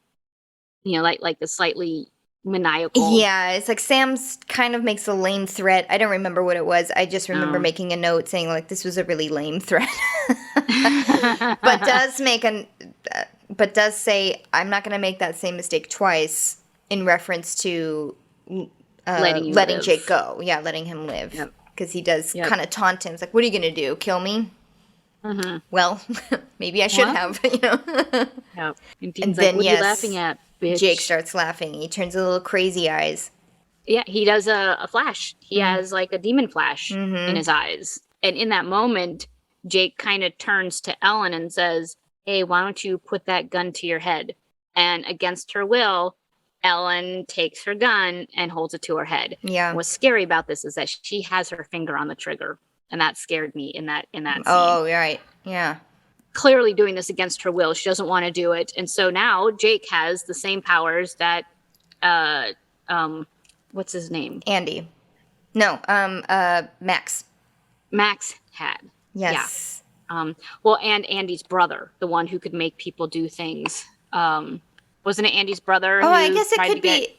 like the slightly maniacal. Yeah, it's like Sam's kind of makes a lame threat. I don't remember what it was. I just remember making a note saying like this was a really lame threat. but does say I'm not going to make that same mistake twice in reference to letting Jake go. Yeah, letting him live. Because he does kind of taunt him. It's like, what are you going to do? Kill me? Mm-hmm. Well, maybe I should have, Yep. And Dean's like, what are you laughing at, bitch? Jake starts laughing. He turns a little crazy eyes. Yeah, he does a flash. He has like a demon flash in his eyes. And in that moment, Jake kind of turns to Ellen and says, hey, why don't you put that gun to your head? And against her will, Ellen takes her gun and holds it to her head. Yeah. And what's scary about this is that she has her finger on the trigger. And that scared me in that scene. Oh, right. Yeah. Clearly doing this against her will. She doesn't want to do it. And so now Jake has the same powers that, what's his name? Andy. No, Max. Max had. Yes. Yeah. Well, and Andy's brother, the one who could make people do things. Wasn't it Andy's brother? Oh, I guess it could be.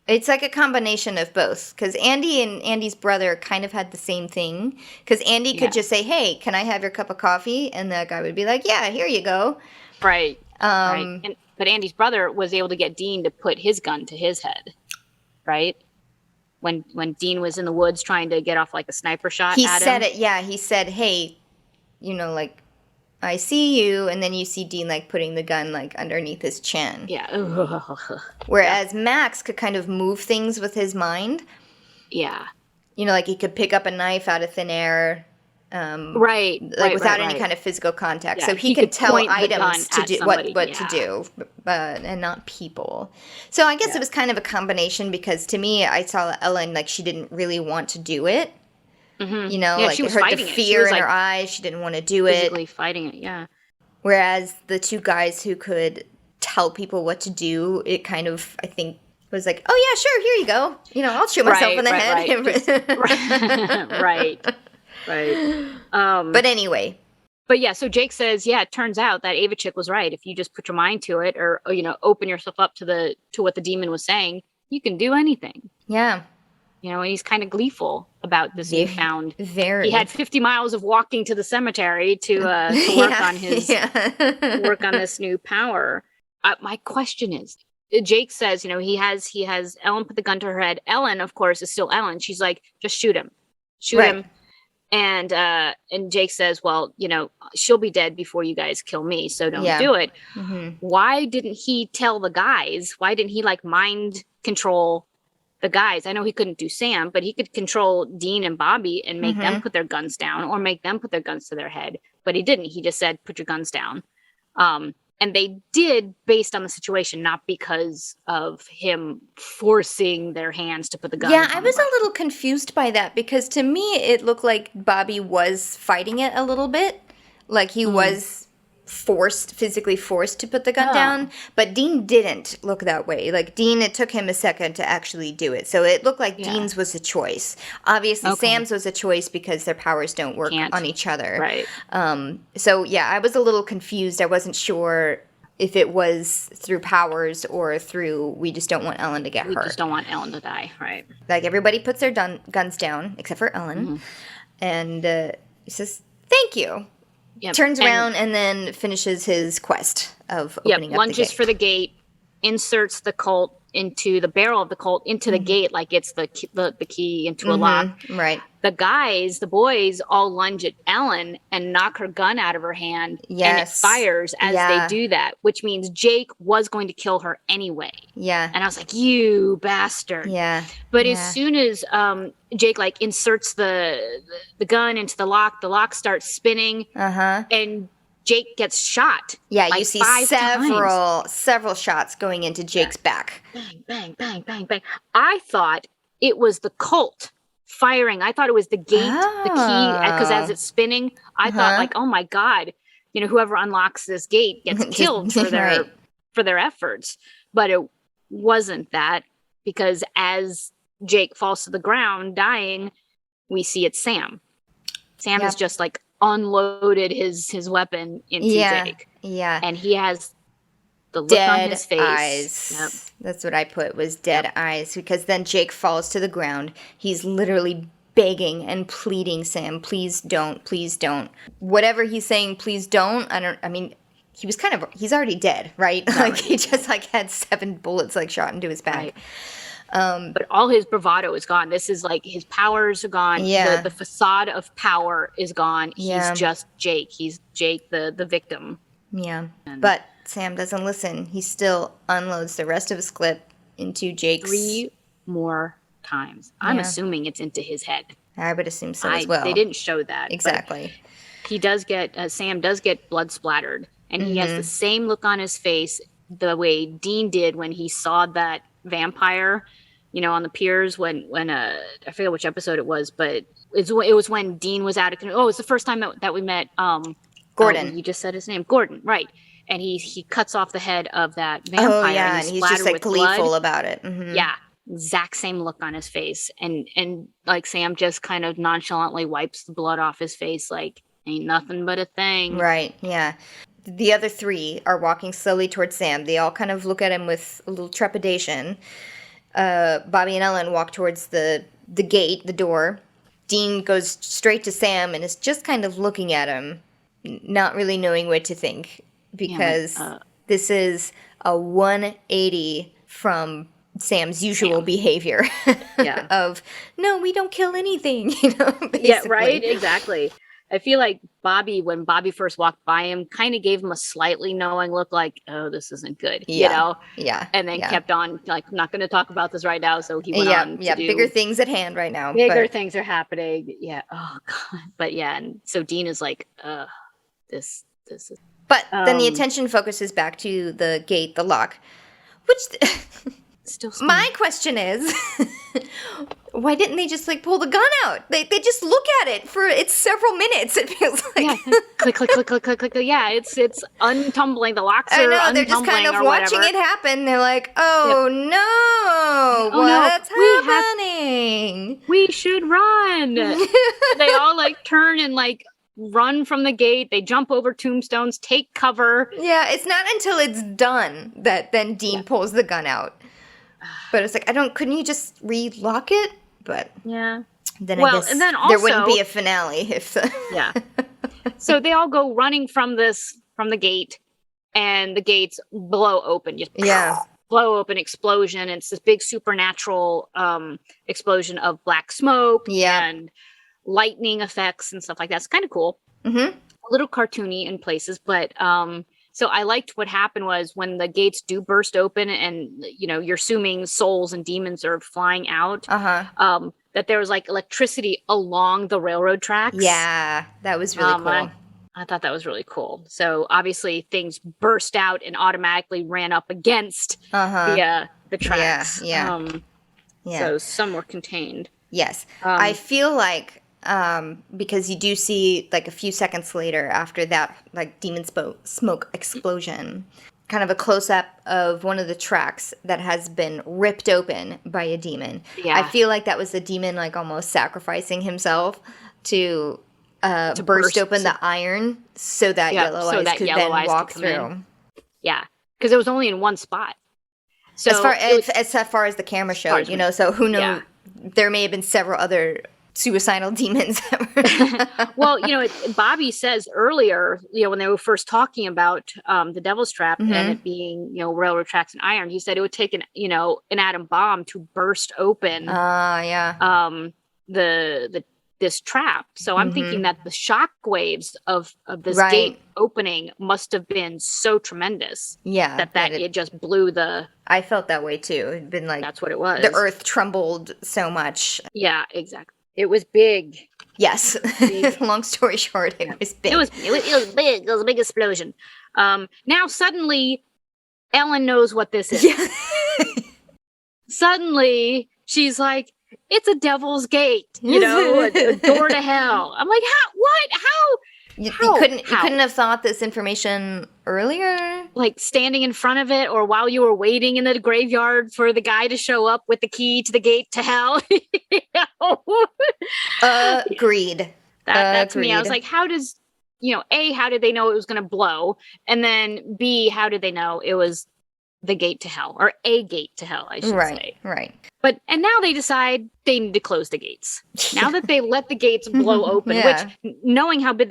It's like a combination of both. Because Andy and Andy's brother kind of had the same thing. Because Andy could just say, hey, can I have your cup of coffee? And the guy would be like, yeah, here you go. Right. Right. But Andy's brother was able to get Dean to put his gun to his head. Right? When Dean was in the woods trying to get off like a sniper shot at him. He said it, yeah. He said, hey, like, I see you, and then you see Dean, like, putting the gun, like, underneath his chin. Yeah. Whereas Max could kind of move things with his mind. Yeah. Like, he could pick up a knife out of thin air. Right. Like, without any kind of physical contact. Yeah, so he could tell items to do what to do, and not people. So I guess it was kind of a combination, because to me, I saw Ellen, like, she didn't really want to do it. Mm-hmm. Like she was her the fighting fear in her eyes. She didn't want to do it. Physically fighting it, yeah. Whereas the two guys who could tell people what to do, it kind of, I think, was like, oh yeah, sure, here you go. I'll shoot myself in the head. Right. But anyway. But yeah, so Jake says, yeah, it turns out that Ava chick was right. If you just put your mind to it, or open yourself up to what the demon was saying, you can do anything. Yeah. And he's kind of gleeful about this newfound. Very. He had 50 miles of walking to the cemetery to work on his work on this new power. My question is, Jake says, he has Ellen put the gun to her head. Ellen, of course, is still Ellen. She's like, just shoot him, him. And Jake says, well, she'll be dead before you guys kill me, so don't do it. Mm-hmm. Why didn't he tell the guys? Why didn't he mind control the guys? I know he couldn't do Sam, but he could control Dean and Bobby and make them put their guns down, or make them put their guns to their head. But he didn't. He just said, put your guns down. And they did based on the situation, not because of him forcing their hands to put the guns on. Yeah, I was a little confused by that, because to me it looked like Bobby was fighting it a little bit. Like he was physically forced to put the gun down, but Dean didn't look that way. Like Dean, it took him a second to actually do it. So it looked like Dean's was a choice. Obviously Sam's was a choice because their powers don't work on each other. Right. So yeah, I was a little confused. I wasn't sure if it was through powers or through we just don't want Ellen to get hurt. We just don't want Ellen to die, right? Like everybody puts their guns down except for Ellen. And he says, thank you. turns around and then finishes his quest of opening up lunges the gate. for the gate, inserts the Colt into the barrel of the Colt into the gate like it's the key into a lock. Right. The boys all lunge at Ellen and knock her gun out of her hand. Yes. And it fires as they do that, which means Jake was going to kill her anyway. Yeah. And I was like, you bastard. Yeah. But as soon as Jake like inserts the gun into the lock starts spinning. And Jake gets shot. Yeah, like you see several shots going into Jake's back. Bang, bang, bang, bang, bang. I thought it was the Colt firing. I thought it was the gate, the key, because as it's spinning, I thought like, oh my God, whoever unlocks this gate gets killed for their efforts. But it wasn't that, because as Jake falls to the ground dying, we see it's Sam. Sam is just like unloaded his weapon into Jake. Yeah. And he has the look on his face. Eyes. Yep. That's what I put, was dead eyes, because then Jake falls to the ground. He's literally begging and pleading Sam, please don't, please don't. Whatever he's saying, please don't. He's already dead, right? Like he just like had 7 bullets like shot into his back. Right. But all his bravado is gone. This is like his powers are gone. Yeah. The facade of power is gone. He's just Jake. He's Jake, the victim. Yeah. But Sam doesn't listen. He still unloads the rest of his clip into Jake's. 3 more times. I'm assuming it's into his head. I would assume so as well. They didn't show that. Exactly. He does get, Sam does get blood splattered. And he has the same look on his face the way Dean did when he saw that vampire, on the piers when I forget which episode it was, but it was when Dean was out of control. Oh, it was the first time that we met Gordon. You just said his name, Gordon, right? And he cuts off the head of that vampire. Oh yeah, and he's just like gleeful about it. Mm-hmm. Yeah, exact same look on his face, and like Sam just kind of nonchalantly wipes the blood off his face, like ain't nothing but a thing. Right. Yeah. The other 3 are walking slowly towards Sam. They all kind of look at him with a little trepidation. Bobby and Ellen walk towards the gate, the door. Dean goes straight to Sam and is just kind of looking at him, not really knowing what to think, because this is a 180 from Sam's usual behavior of, no, we don't kill anything, basically. Yeah, right? Exactly. I feel like when Bobby first walked by him, kind of gave him a slightly knowing look like, oh, this isn't good, Yeah. And then kept on, like, I'm not going to talk about this right now. So he went on to do bigger things at hand right now. Bigger things are happening. Yeah. Oh, God. But yeah. And so Dean is like, this is. But then the attention focuses back to the gate, the lock, which... Still my question is, why didn't they just like pull the gun out? They just look at it for several minutes. It feels like click, click, click, click, click, click. Yeah, it's untumbling. The locks are I know, they're just kind of watching it happen. They're like, oh no, what's happening? We should run. They all like turn and like run from the gate. They jump over tombstones, take cover. Yeah, it's not until it's done that then Dean pulls the gun out. But it's like, couldn't you just relock it? But yeah. Then I guess and then also, there wouldn't be a finale if yeah. So they all go running from the gate, and the gates blow open. Just blow open, explosion. It's this big supernatural explosion of black smoke and lightning effects and stuff like that. It's kind of cool. Mm-hmm. A little cartoony in places, but so I liked what happened was when the gates do burst open and, you're assuming souls and demons are flying out, that there was like electricity along the railroad tracks. Yeah, that was really cool. I thought that was really cool. So obviously things burst out and automatically ran up against the tracks. Yeah. So some were contained. Yes. I feel like... because you do see like a few seconds later after that like demon smoke explosion, kind of a close-up of one of the tracks that has been ripped open by a demon. Yeah. I feel like that was the demon like almost sacrificing himself to burst open the iron so that Yellow Eyes could then walk through. Yeah, because it was only in one spot. So as far as the camera showed, so who knows? Yeah. There may have been several other suicidal demons. Well, Bobby says earlier, when they were first talking about the Devil's Trap and it being, railroad tracks and iron, he said it would take an atom bomb to burst open this trap. So I'm thinking that the shock waves of this gate opening must have been so tremendous. Yeah. That it just blew the... I felt that way too. It'd been like... That's what it was. The earth trembled so much. Yeah, exactly. It was big. Yes. Big. Long story short, it was big. It was big. It was a big explosion. Now suddenly, Ellen knows what this is. Yeah. Suddenly, she's like, it's a devil's gate, a door to hell. I'm like, how? You couldn't have thought this information earlier? Like standing in front of it, or while you were waiting in the graveyard for the guy to show up with the key to the gate to hell? Agreed. That's me. I was like, how does, A, how did they know it was going to blow? And then B, how did they know it was the gate to hell, or a gate to hell, I should say. Right. And now they decide they need to close the gates. Now that they let the gates blow open, which, knowing how big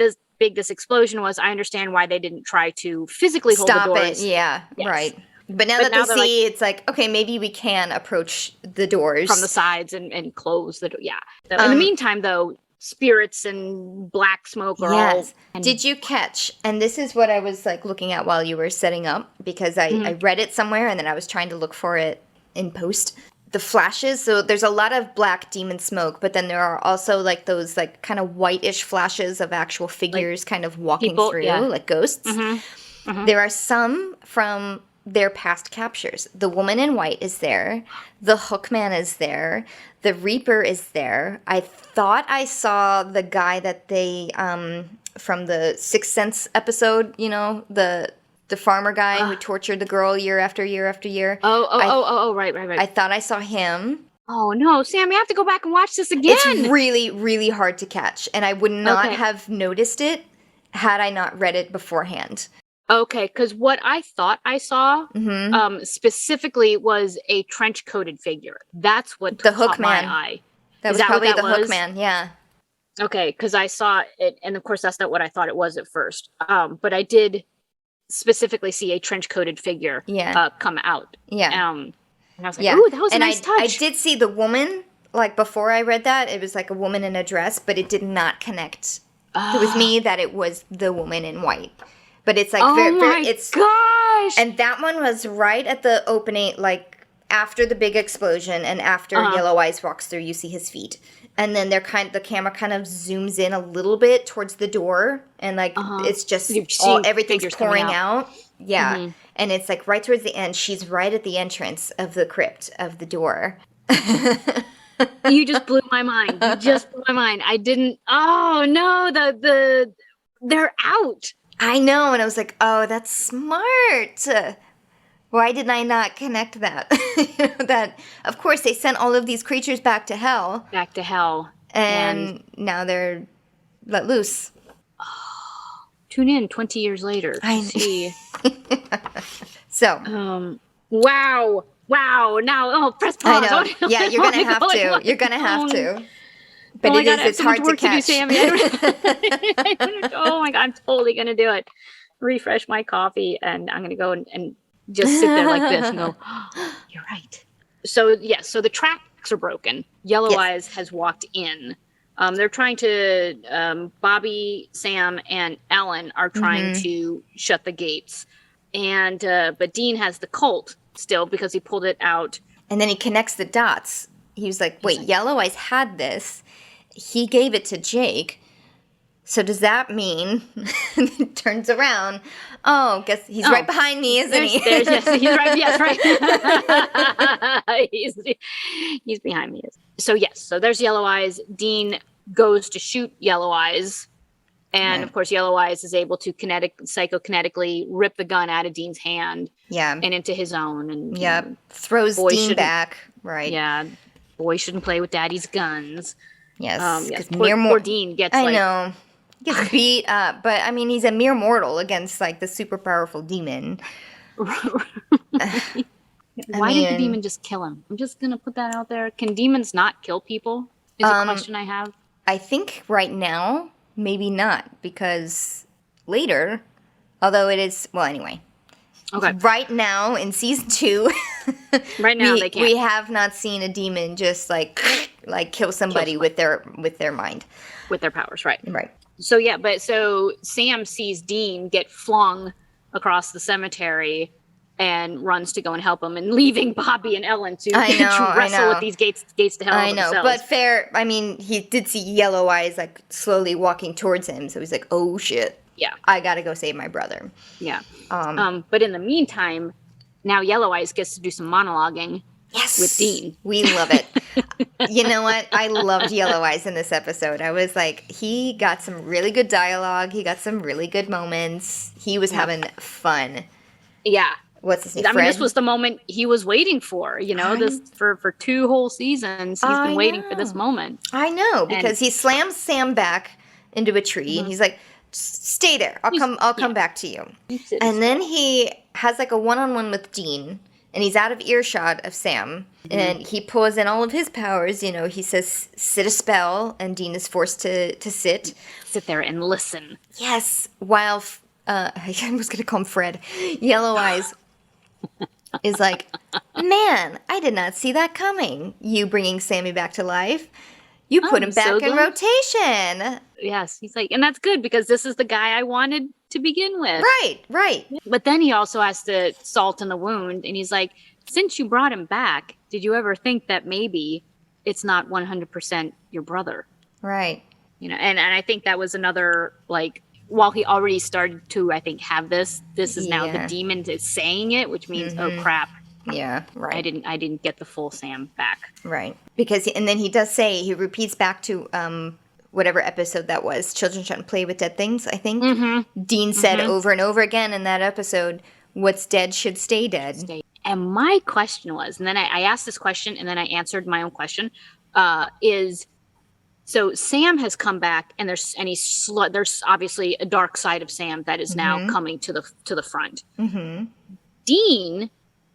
this explosion was, I understand why they didn't try to physically hold the doors. It. Yeah, yes. Right. But now that they see, it's like, okay, maybe we can approach the doors from the sides and close the door. Yeah. So in the meantime, though, spirits and black smoke are all... Did you catch, and this is what I was like looking at while you were setting up, because I read it somewhere and then I was trying to look for it in post. The flashes, so there's a lot of black demon smoke, but then there are also like those like kind of whitish flashes of actual figures like kind of walking through, like ghosts. There are some from their past captures. The woman in white is there. The Hookman is there. The Reaper is there. I thought I saw the guy that they, from the Sixth Sense episode, the farmer guy who tortured the girl year after year after year. Right. I thought I saw him. Oh, no, Sam, you have to go back and watch this again. It's really, really hard to catch, and I would not have noticed it had I not read it beforehand. Okay, because what I thought I saw specifically was a trench-coated figure. That's what caught my eye. That was probably the Hookman, yeah. Okay, because I saw it, and of course that's not what I thought it was at first. But I did specifically see a trench-coated figure come out. Yeah. And I was like, ooh, that was a nice touch. I did see the woman, like before I read that, it was like a woman in a dress, but it did not connect with me that it was the woman in white. But it's like gosh! And that one was right at the opening, like after the big explosion and after Yellow Eyes walks through, you see his feet. And then the camera kind of zooms in a little bit towards the door, and like it's just everything's pouring out. Yeah. And it's like right towards the end, she's right at the entrance of the crypt of the door. You just blew my mind. I didn't. Oh no, they're out. I know, and I was like, oh, that's smart. Why did I not connect that? That, of course, they sent all of these creatures back to hell. And now they're let loose. Oh, tune in 20 years later to see. So. Wow. Now, press pause. I know. Yeah, you're going to have to. You're going to have to. But it's hard to catch. Oh my God, I'm totally going to do it. Refresh my coffee, and I'm going to go and just sit there like this and go, oh, you're right. So the tracks are broken. Yellow Eyes has walked in. They're trying to, Bobby, Sam, and Ellen are trying to shut the gates. And but Dean has the Colt still because he pulled it out. And then he connects the dots. He was like, wait, Yellow Eyes had this. He gave it to Jake. So does that mean, turns around, guess he's right behind me, isn't he? He's right. Yes, right. He's behind me. So there's Yellow Eyes. Dean goes to shoot Yellow Eyes. And of course, Yellow Eyes is able to psychokinetically rip the gun out of Dean's hand. Yeah. And into his own. And throws Dean back. Right. Yeah. Boy shouldn't play with daddy's guns. Yes. Poor Dean gets I know. Gets beat up. But, I mean, he's a mere mortal against, like, the super powerful demon. Why did the demon just kill him? I'm just going to put that out there. Can demons not kill people? Is a question I have. I think right now, maybe not, because later, although it is, well, anyway. Okay. Right now in season 2, right now they can't. We have not seen a demon just like kill somebody with their mind, with their powers, right? Right. So yeah, so Sam sees Dean get flung across the cemetery and runs to go and help him, and leaving Bobby and Ellen to wrestle with these gates to hell. I know, but he did see Yellow Eyes like slowly walking towards him, so he's like, "Oh shit, yeah, I gotta go save my brother." Yeah. But in the meantime, now Yellow Eyes gets to do some monologuing. Yes, with Dean. We love it. You know what? I loved Yellow Eyes in this episode. I was like, he got some really good dialogue. He got some really good moments. He was having fun. Yeah. What's his name? I mean, this was the moment he was waiting for, this for 2 whole seasons. He's been waiting for this moment. I know, because he slams Sam back into a tree, and he's like, "Stay there. I'll come back to you." And then he has like a one-on-one with Dean, and he's out of earshot of Sam, and he pulls in all of his powers. He says, "Sit a spell," and Dean is forced to sit there and listen. Yes, while I was going to call him Fred. Yellow Eyes is like, "Man, I did not see that coming. You bringing Sammy back to life. You put him back in rotation." Yes, he's like, and that's good because this is the guy I wanted to begin with. Right. But then he also has to salt in the wound, and he's like, since you brought him back, did you ever think that maybe it's not 100% your brother? Right. And I think that was another, like, while he already started to, I think, have this is now the demon is saying it, which means, oh crap. Yeah, right. I didn't get the full Sam back. Right. Because, and then he does say, he repeats back to whatever episode that was, Children Shouldn't Play with Dead Things, I think. Mm-hmm. Dean said over and over again in that episode, what's dead should stay dead. And my question was, and then I asked this question, and then I answered my own question, so Sam has come back, and there's obviously a dark side of Sam that is now coming to the front. Mm-hmm. Dean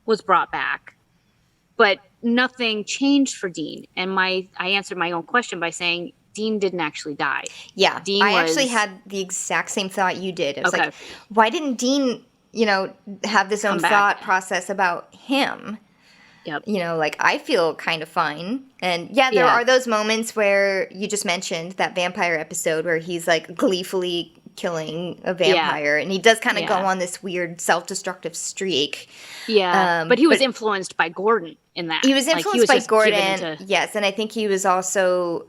was brought back, but nothing changed for Dean. And I answered my own question by saying Dean didn't actually die. Yeah, I actually had the exact same thought you did. I was like, why didn't Dean, have this own thought process about him? Yep. Like, I feel kind of fine. And there are those moments where you just mentioned that vampire episode where he's like gleefully killing a vampire, and he does kind of go on this weird self-destructive streak. Yeah, but he was influenced by Gordon in that. He was influenced by Gordon, yes, and I think he was also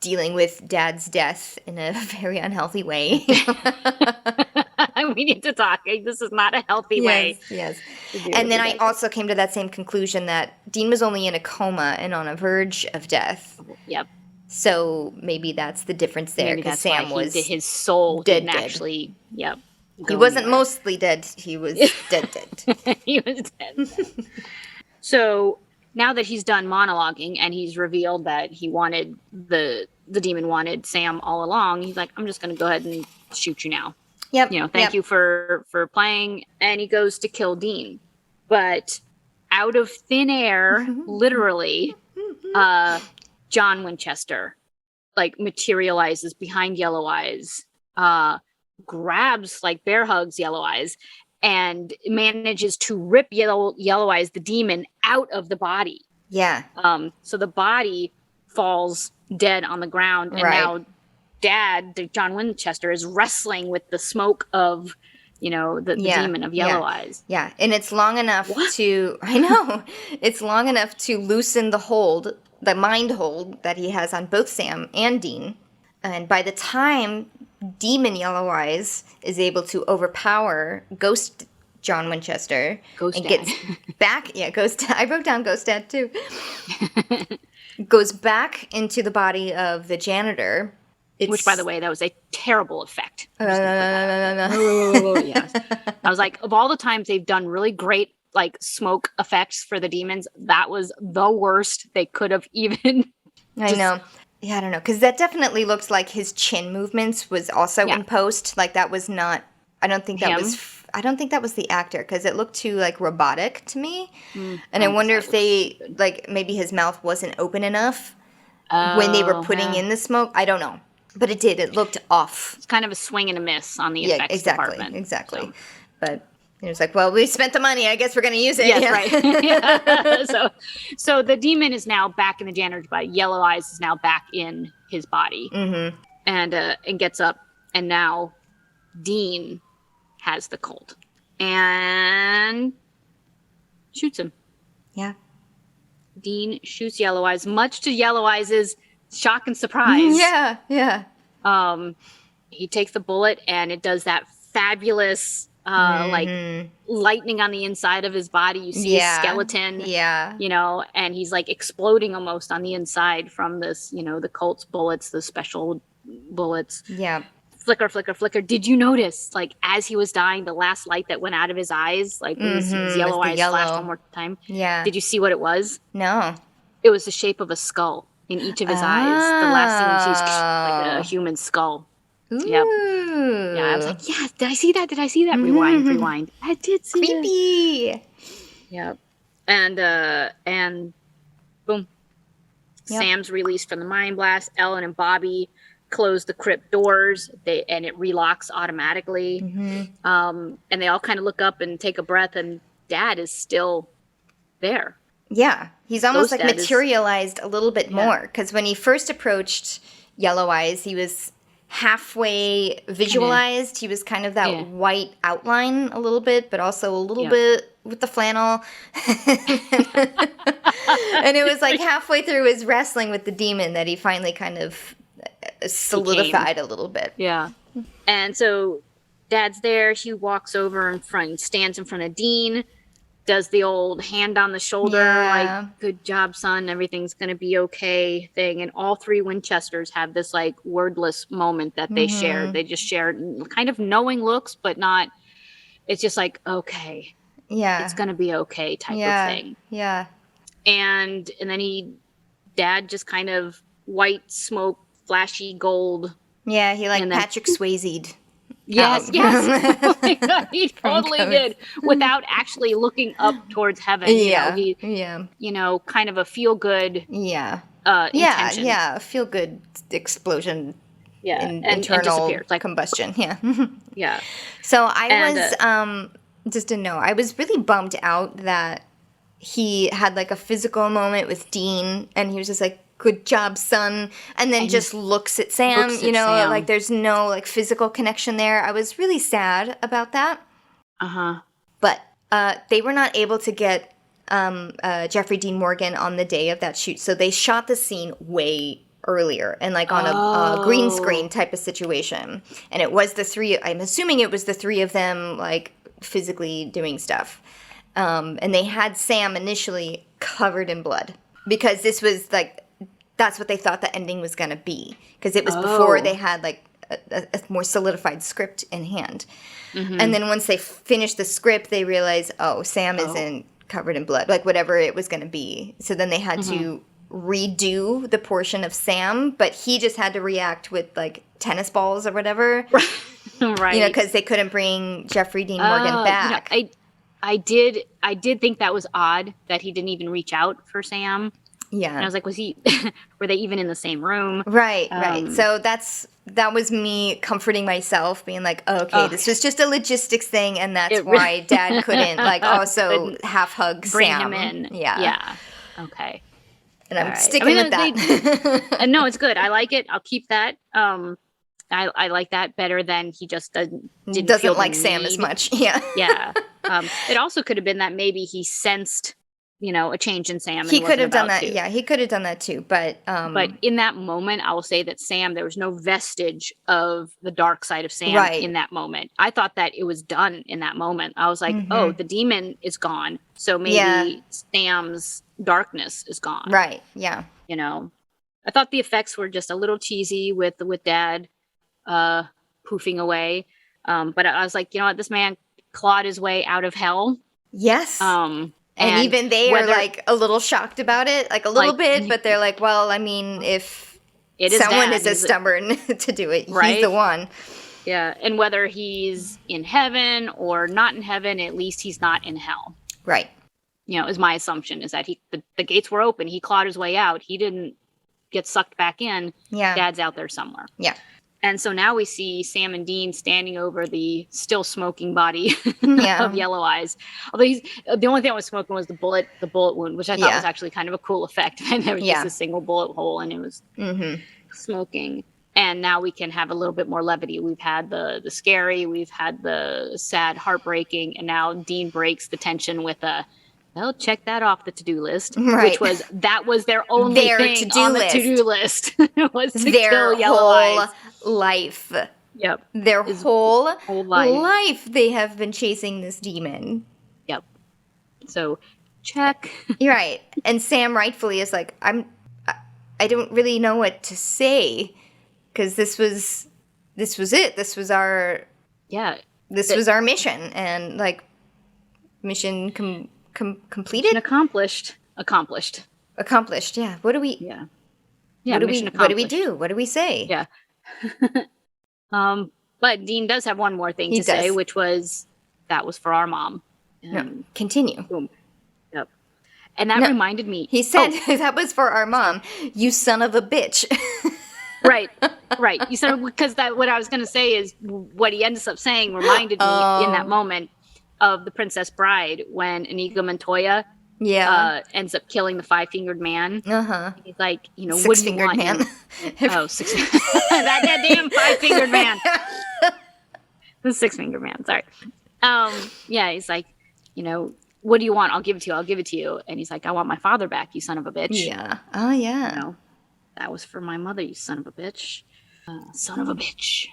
dealing with Dad's death in a very unhealthy way. We need to talk. This is not a healthy way. Yes. And then I also came to that same conclusion that Dean was only in a coma and on a verge of death. Yep. So maybe that's the difference there, because Sam was his soul didn't actually. Yep. He wasn't mostly dead. He was dead. He was dead. So now that he's done monologuing and he's revealed that he wanted the demon wanted Sam all along, he's like, I'm just going to go ahead and shoot you now. Yep. Thank you for playing. And he goes to kill Dean. But out of thin air, literally, John Winchester materializes behind Yellow Eyes, grabs, bear hugs Yellow Eyes, and manages to rip Yellow Eyes, the demon, out of the body. Yeah. So the body falls dead on the ground, and now Dad, John Winchester, is wrestling with the smoke of, the demon of Yellow Eyes. Yeah, and it's long enough it's long enough to loosen the mind hold that he has on both Sam and Dean. And by the time Demon Yellow Eyes is able to overpower Ghost John Winchester gets back, I wrote down Ghost Dad too, goes back into the body of the janitor. Which, by the way, that was a terrible effect. Oh, yes. I was like, of all the times they've done really great smoke effects for the demons, that was the worst they could have even. I know. Yeah, I don't know, because that definitely looks like his chin movements was also in post. That was not. I don't think that was. I don't think that was the actor, because it looked too robotic to me. And I wonder if they maybe his mouth wasn't open enough. when they were putting in the smoke. I don't know. But it did. It looked off. It's kind of a swing and a miss on the effects department. Exactly. So. But it was like, well, we spent the money. I guess we're going to use it. Yes, right. Yeah. So the demon is now back in the janitor's body. Yellow Eyes is now back in his body. Mm-hmm. And gets up. And now Dean has the colt. And shoots him. Yeah. Dean shoots Yellow Eyes, much to Yellow Eyes' shock and surprise. Yeah. He takes the bullet, and it does that fabulous, like lightning on the inside of his body. You see his skeleton, and he's like exploding almost on the inside from this, the Colt's bullets, the special bullets. Yeah. Flicker, flicker, flicker. Did you notice, like, as he was dying, the last light that went out of his eyes, like his yellow eyes flashed one more time? Yeah. Did you see what it was? No. It was the shape of a skull in each of his eyes. The last thing you see is like a human skull. Ooh. Yep. Yeah, I was like, yeah, did I see that? Rewind. I did see it. Creepy. Yep. And boom. Yep. Sam's released from the mind blast. Ellen and Bobby close the crypt doors, and it relocks automatically. And they all kind of look up and take a breath, and Dad is still there. Yeah, he's almost like materialized a little bit more, because when he first approached Yellow Eyes, he was halfway visualized. He was kind of that white outline a little bit, but also a little bit with the flannel. And it was like halfway through his wrestling with the demon that he finally kind of solidified a little bit. Yeah. And so Dad's there. He walks over in front, stands in front of Dean, does the old hand on the shoulder, like, good job, son, everything's going to be okay thing. And all three Winchesters have this, like, wordless moment that they shared. They just shared kind of knowing looks, but not, it's just like, okay. Yeah. It's going to be okay type of thing. Yeah. And then Dad just kind of white smoke, flashy gold. Yeah, he like Patrick Swayze'd. Yes. Oh my God, he totally did, without actually looking up towards heaven. Kind of a feel good. Intention. A feel good explosion. Yeah, internal like combustion. Yeah. Yeah. So I was just to know, I was really bummed out that he had like a physical moment with Dean, and he was just like, good job, son, and then just looks at Sam, Sam. Like there's no like physical connection there. I was really sad about that. But they were not able to get Jeffrey Dean Morgan on the day of that shoot, so they shot the scene way earlier and like on a green screen type of situation, and it was the three. I'm assuming it was the three of them like physically doing stuff, and they had Sam initially covered in blood because this was like. That's what they thought the ending was going to be, because it was before they had like a more solidified script in hand. And then once they finished the script, they realized, Sam isn't covered in blood, like whatever it was going to be. So then they had to redo the portion of Sam, but he just had to react with like tennis balls or whatever. Right. Because they couldn't bring Jeffrey Dean Morgan back. I did think that was odd that he didn't even reach out for Sam. Yeah. And I was like, were they even in the same room? Right. So that was me comforting myself, being like, this was just a logistics thing, and that's why Dad couldn't like also half hug Sam. Bring him in. Yeah. Okay. And I'm sticking with that. No, it's good. I like it. I'll keep that. I like that better than he just doesn't like Sam as much. Yeah. Yeah. It also could have been that maybe he sensed a change in Sam. He could have done that. Yeah, he could have done that too. But in that moment, I will say that Sam, there was no vestige of the dark side of Sam in that moment. I thought that it was done in that moment. I was like, the demon is gone. So maybe Sam's darkness is gone. Right. Yeah. I thought the effects were just a little cheesy with Dad poofing away. But I was like, this man clawed his way out of hell. Yes. And even they are like a little shocked about it, like a little bit, but they're like, well, I mean, if someone is as stubborn to do it, he's the one. Yeah. And whether he's in heaven or not in heaven, at least he's not in hell. Right. Is my assumption, is that the gates were open. He clawed his way out. He didn't gets sucked back in, Dad's out there somewhere. Yeah. And so now we see Sam and Dean standing over the still smoking body of Yellow Eyes. Although the only thing that was smoking was the bullet wound, which I thought was actually kind of a cool effect. And there was just a single bullet hole, and it was smoking. And now we can have a little bit more levity. We've had the scary, we've had the sad, heartbreaking, and now Dean breaks the tension with well, check that off the to-do list, which was their only thing on the to-do list was to kill Yellow Eyes. Life. Yep. Their whole life they have been chasing this demon. Yep. So, check. You're right. And Sam rightfully is like, I don't really know what to say, because this was it. This was our was our mission, and like mission completed, accomplished. Yeah. What do we? Yeah. What do we do? What do we say? Yeah. But Dean does have one more thing to say, which was, that was for our mom. Continue. Boom. Yep. And that reminded me. He said, that was for our mom. You son of a bitch. Right. You said, because what I was going to say is what he ends up saying reminded me in that moment of The Princess Bride, when Inigo Montoya ends up killing the five-fingered man. He's like, what do you want? Man. Six. that damn five-fingered man. The six-fingered man. Sorry. He's like, what do you want? I'll give it to you. And he's like, I want my father back, you son of a bitch. Yeah. Oh yeah. That was for my mother, you son of a bitch. Son of a bitch.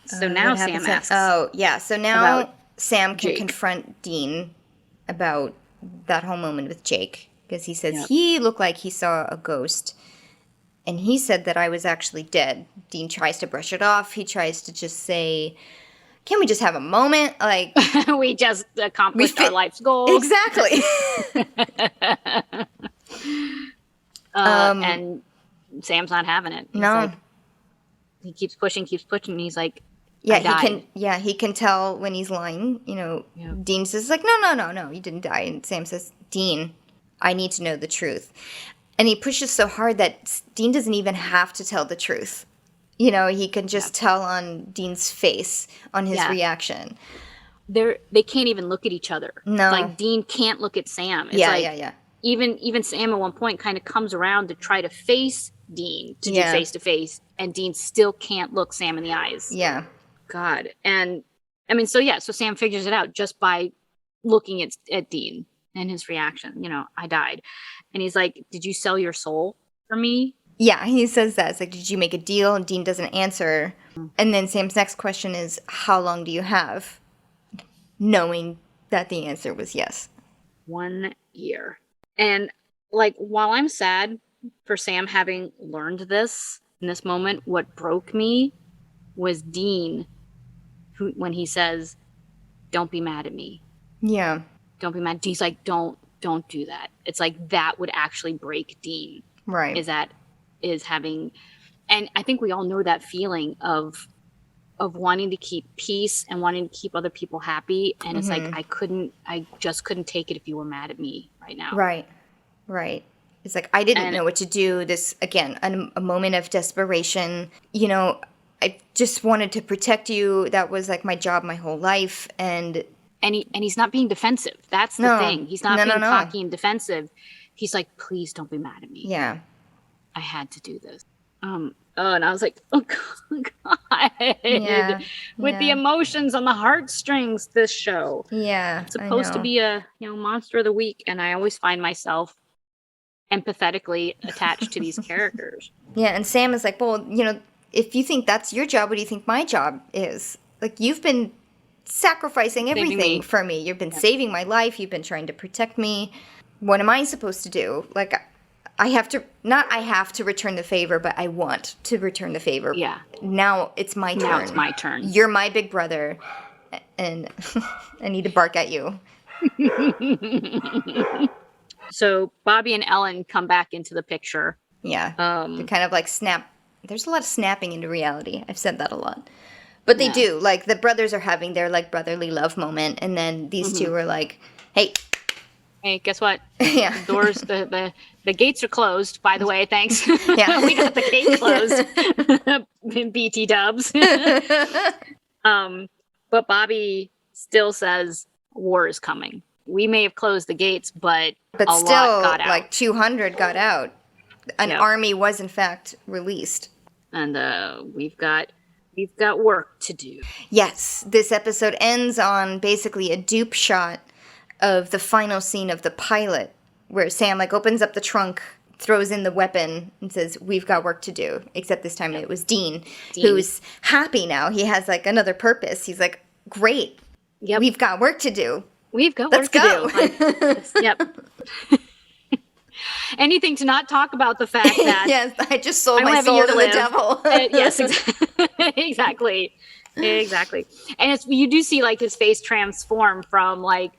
So now Sam asks. So now Sam can confront Dean about that whole moment with Jake, because he says he looked like he saw a ghost, and he said that I was actually dead. Dean tries to brush it off. He tries to just say, can we just have a moment? Like, we just accomplished our life's goals. Exactly. And Sam's not having it. He's no. Like, he keeps pushing, and he's like, he can tell when he's lying. Dean says like, no, you didn't die. And Sam says, Dean, I need to know the truth. And he pushes so hard that Dean doesn't even have to tell the truth. He can just tell on Dean's face, on his reaction. They can't even look at each other. No. Like, Dean can't look at Sam. It's Even Sam at one point kind of comes around to try to face Dean, to do face-to-face, and Dean still can't look Sam in the eyes. Yeah. God. And, so Sam figures it out just by looking at Dean and his reaction. I died. And he's like, did you sell your soul for me? Yeah, he says that. It's like, did you make a deal? And Dean doesn't answer. And then Sam's next question is, how long do you have? Knowing that the answer was yes. 1 year. And, like, while I'm sad for Sam having learned this in this moment, what broke me was Dean, when he says, don't be mad at me. Yeah. Don't be mad. He's like, don't do that. It's like, that would actually break Dean. Right. Is having, and I think we all know that feeling of wanting to keep peace and wanting to keep other people happy. And it's like, I just couldn't take it if you were mad at me right now. Right. It's like, I didn't know what to do. This, again, a moment of desperation. I just wanted to protect you. That was like my job my whole life. And he's not being defensive. That's the thing. He's not being cocky and defensive. He's like, please don't be mad at me. Yeah. I had to do this. And I was like, oh God. With the emotions on the heartstrings, this show. Yeah. It's supposed to be a monster of the week, and I always find myself empathetically attached to these characters. Yeah, and Sam is like, well, if you think that's your job, what do you think my job is? Like, you've been sacrificing everything for me. You've been saving my life. You've been trying to protect me. What am I supposed to do? Like, I have to return the favor, but I want to return the favor. Yeah. Now it's my turn. Now it's my turn. You're my big brother, and I need to bark at you. So Bobby and Ellen come back into the picture. Yeah. They kind of like snap. There's a lot of snapping into reality. I've said that a lot. But they do. Like, the brothers are having their, like, brotherly love moment, and then these two are like, hey, Hey, guess what? Yeah. The doors, the gates are closed, by the way, thanks. Yeah. We got the gate closed. BT dubs. But Bobby still says war is coming. We may have closed the gates, but a still, lot got out. like 200 got out. An army was in fact released. And we've got work to do. Yes, this episode ends on basically a dupe shot of the final scene of the pilot, where Sam like opens up the trunk, throws in the weapon, and says, "We've got work to do." Except this time it was Dean, who's happy now. He has like another purpose. He's like, "Great, we've got work to do. We've got Let's work to do." Yep. Anything to not talk about the fact that yes, I just sold my soul to the devil. Yes, exactly. Exactly. And you do see like his face transform from like,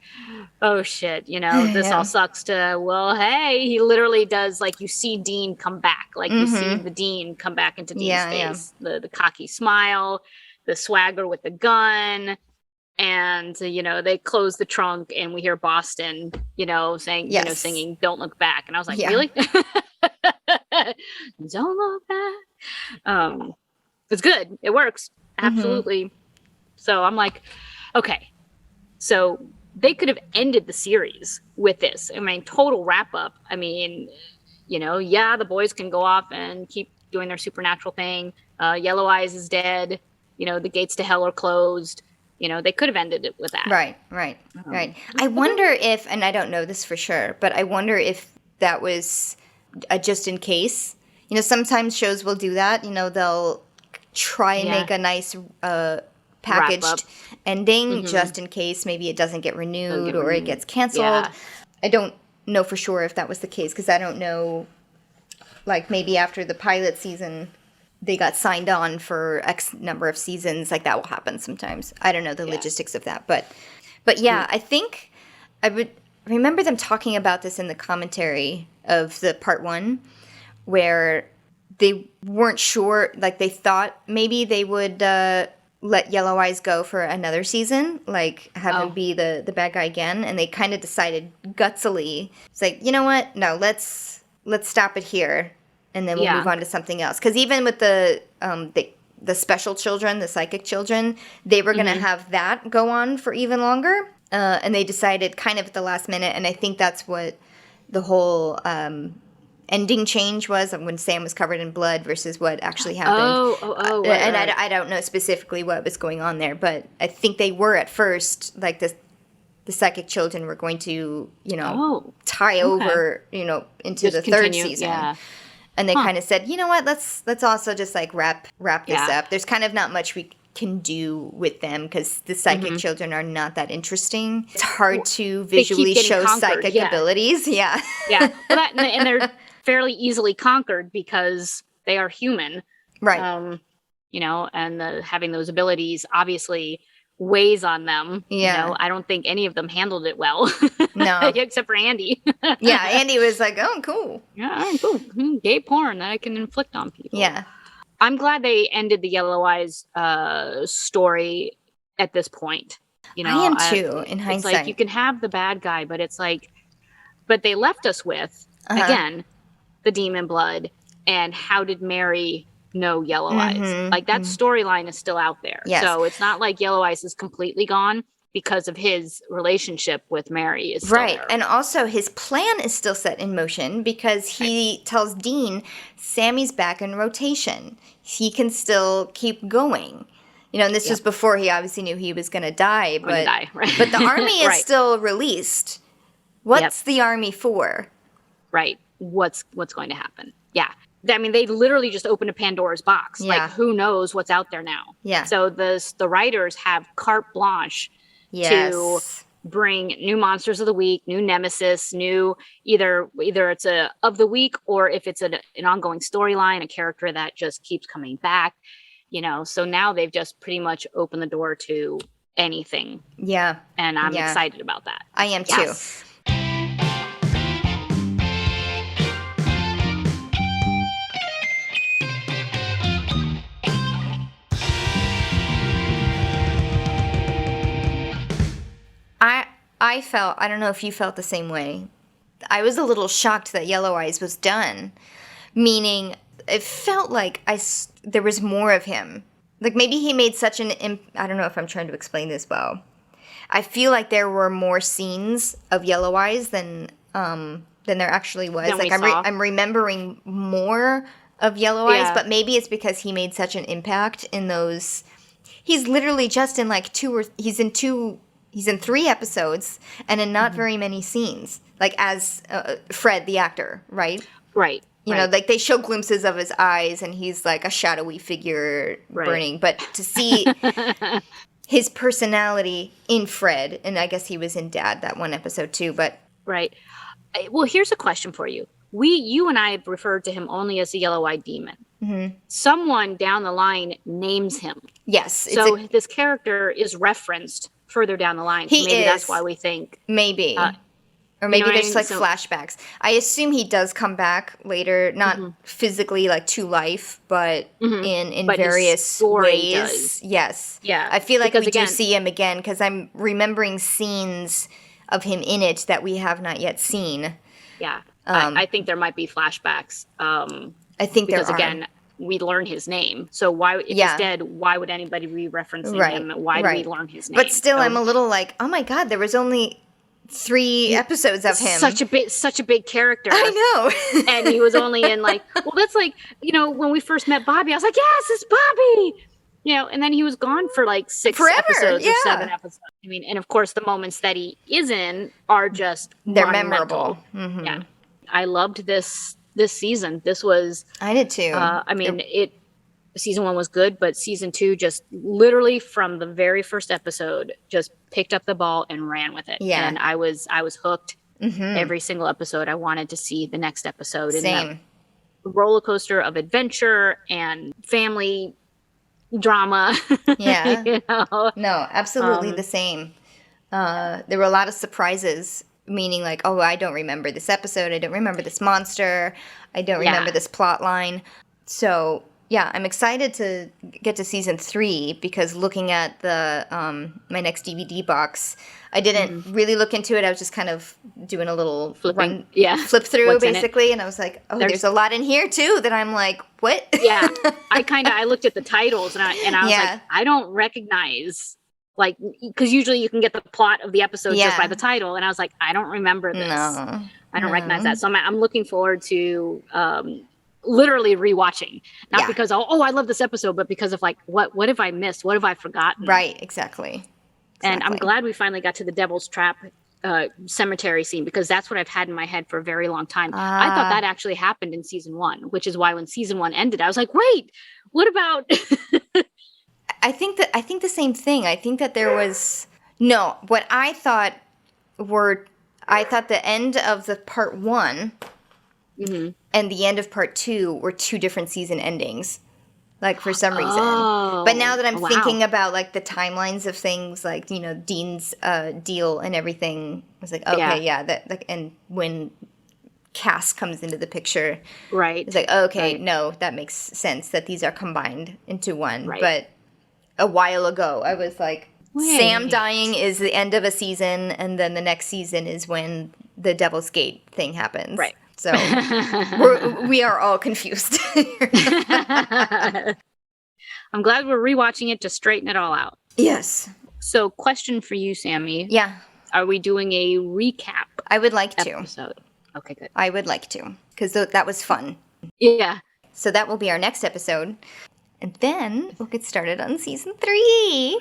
oh shit, this all sucks, to, well, hey, he literally does, like, you see Dean come back. Like you see the Dean come back into Dean's face. Yeah. The cocky smile, the swagger with the gun. And, they close the trunk and we hear Boston, saying, singing "Don't Look Back." And I was like, really? Don't look back. It's good. It works. Absolutely. Mm-hmm. So I'm like, okay, so they could have ended the series with this. I mean, total wrap up. I mean, the boys can go off and keep doing their supernatural thing. Yellow Eyes is dead. The gates to hell are closed. They could have ended it with that. Right. I wonder if, and I don't know this for sure, but I wonder if that was a just in case. Sometimes shows will do that. They'll try and make a nice packaged ending just in case maybe it doesn't get renewed or it gets canceled. Yeah. I don't know for sure if that was the case, because I don't know, like, maybe after the pilot season they got signed on for X number of seasons. Like, that will happen sometimes. I don't know the logistics of that. But yeah, I think I would remember them talking about this in the commentary of the part 1, where they weren't sure, like, they thought maybe they would let Yellow Eyes go for another season, like, have him be the bad guy again, and they kind of decided gutsily, it's like, you know what, no, let's stop it here, and then we'll move on to something else. Because even with the special children, the psychic children, they were going to have that go on for even longer, and they decided kind of at the last minute, and I think that's what the whole ending change was, when Sam was covered in blood versus what actually happened. Right. I don't know specifically what was going on there, but I think they were at first, like, the psychic children were going to, tie over, into just the third season. Yeah. And they kind of said, you know what, let's also just, like, wrap this up. There's kind of not much we can do with them because the psychic children are not that interesting. It's hard to visually show psychic abilities. Yeah. Yeah. Well, and they're fairly easily conquered because they are human. Right. And having those abilities obviously weighs on them. Yeah. I don't think any of them handled it well. No. Except for Andy. Yeah, Andy was like, oh, cool. Yeah, cool. Gay porn that I can inflict on people. Yeah. I'm glad they ended the Yellow Eyes story at this point. I am too, in hindsight. It's like, you can have the bad guy, but it's like, but they left us with, again, the demon blood, and how did Mary know Yellow Eyes? Like, that storyline is still out there. Yes. So it's not like Yellow Eyes is completely gone, because of his relationship with Mary is still there. And also his plan is still set in motion, because he tells Dean, Sammy's back in rotation. He can still keep going. And this was before he obviously knew he was going to die. But the army is still released. What's the army for? Right. What's going to happen? Yeah. I mean, they literally just opened a Pandora's box. Yeah. Like, who knows what's out there now? Yeah. So the writers have carte blanche to bring new monsters of the week, new nemesis, new either it's a of the week, or if it's an ongoing storyline, a character that just keeps coming back. So now they've just pretty much opened the door to anything. Yeah. And I'm excited about that. I am too. I don't know if you felt the same way. I was a little shocked that Yellow Eyes was done, meaning it felt like there was more of him. Like maybe he made such I don't know if I'm trying to explain this well. I feel like there were more scenes of Yellow Eyes than there actually was. Like I'm remembering more of Yellow Eyes, but maybe it's because he made such an impact in those. He's literally just in like he's in 3 episodes and in not very many scenes. Like as Fred, the actor, right? Right. You know, like they show glimpses of his eyes and he's like a shadowy figure burning. But to see his personality in Fred, and I guess he was in Dad that one episode too, but. Right. Well, here's a question for you. You and I have referred to him only as the yellow-eyed demon. Mm-hmm. Someone down the line names him. Yes. So this character is referenced further down the line. So maybe that's why we think. Maybe. Or maybe there's like flashbacks. I assume he does come back later, not physically like to life, but in various ways. Does. Yes. Yeah. I feel like we do see him again because I'm remembering scenes of him in it that we have not yet seen. Yeah. I think there might be flashbacks. I think there are. Because again, we learn his name. So why, if he's dead, why would anybody be referencing him? Why do we learn his name? But still, I'm a little like, oh my God, there was only 3 episodes of him. Such a big character. I know. And he was only in like, well, that's like, when we first met Bobby, I was like, yes, it's Bobby. And then he was gone for like 6 episodes or 7 episodes. I mean, and of course the moments that he is in are just they're memorable. Mm-hmm. Yeah. I loved this season. I did too. I mean, season 1 was good, but season 2 just literally from the very first episode just picked up the ball and ran with it. Yeah. And I was hooked. Every single episode. I wanted to see the next episode. Same. And the roller coaster of adventure and family drama. Yeah. No, absolutely the same. There were a lot of surprises, meaning like, oh, I don't remember this episode. I don't remember this monster. I don't remember this plot line. So yeah, I'm excited to get to season 3 because looking at the my next DVD box, I didn't really look into it. I was just kind of doing a little flip through basically, and I was like, oh, there's a lot in here too that I'm like, what? Yeah, I looked at the titles and I was like, I don't recognize, like, because usually you can get the plot of the episode just by the title, and I was like, I don't remember this. No, I don't recognize that. So I'm looking forward to literally rewatching, not because I love this episode, but because of like what have I missed? What have I forgotten? Right, exactly. And I'm glad we finally got to the Devil's Trap cemetery scene because that's what I've had in my head for a very long time. I thought that actually happened in season 1, which is why when season 1 ended, I was like, wait, what about? I think the same thing. I think that there was what I thought the end of the part 1 and the end of part 2 were 2 different season endings. Like for some reason. But now that I'm thinking about like the timelines of things, like, Dean's deal and everything, I was like, okay, that like, and when Cass comes into the picture, right? It's like, okay, no, that makes sense that these are combined into one. Right. But a while ago, I was like, Sam dying is the end of a season, and then the next season is when the Devil's Gate thing happens. Right. So we are all confused. I'm glad we're rewatching it to straighten it all out. Yes. So question for you, Sammy. Yeah. Are we doing a recap? I would like episode? To. Okay, good. I would like to, because that was fun. Yeah. So that will be our next episode. And then we'll get started on season 3.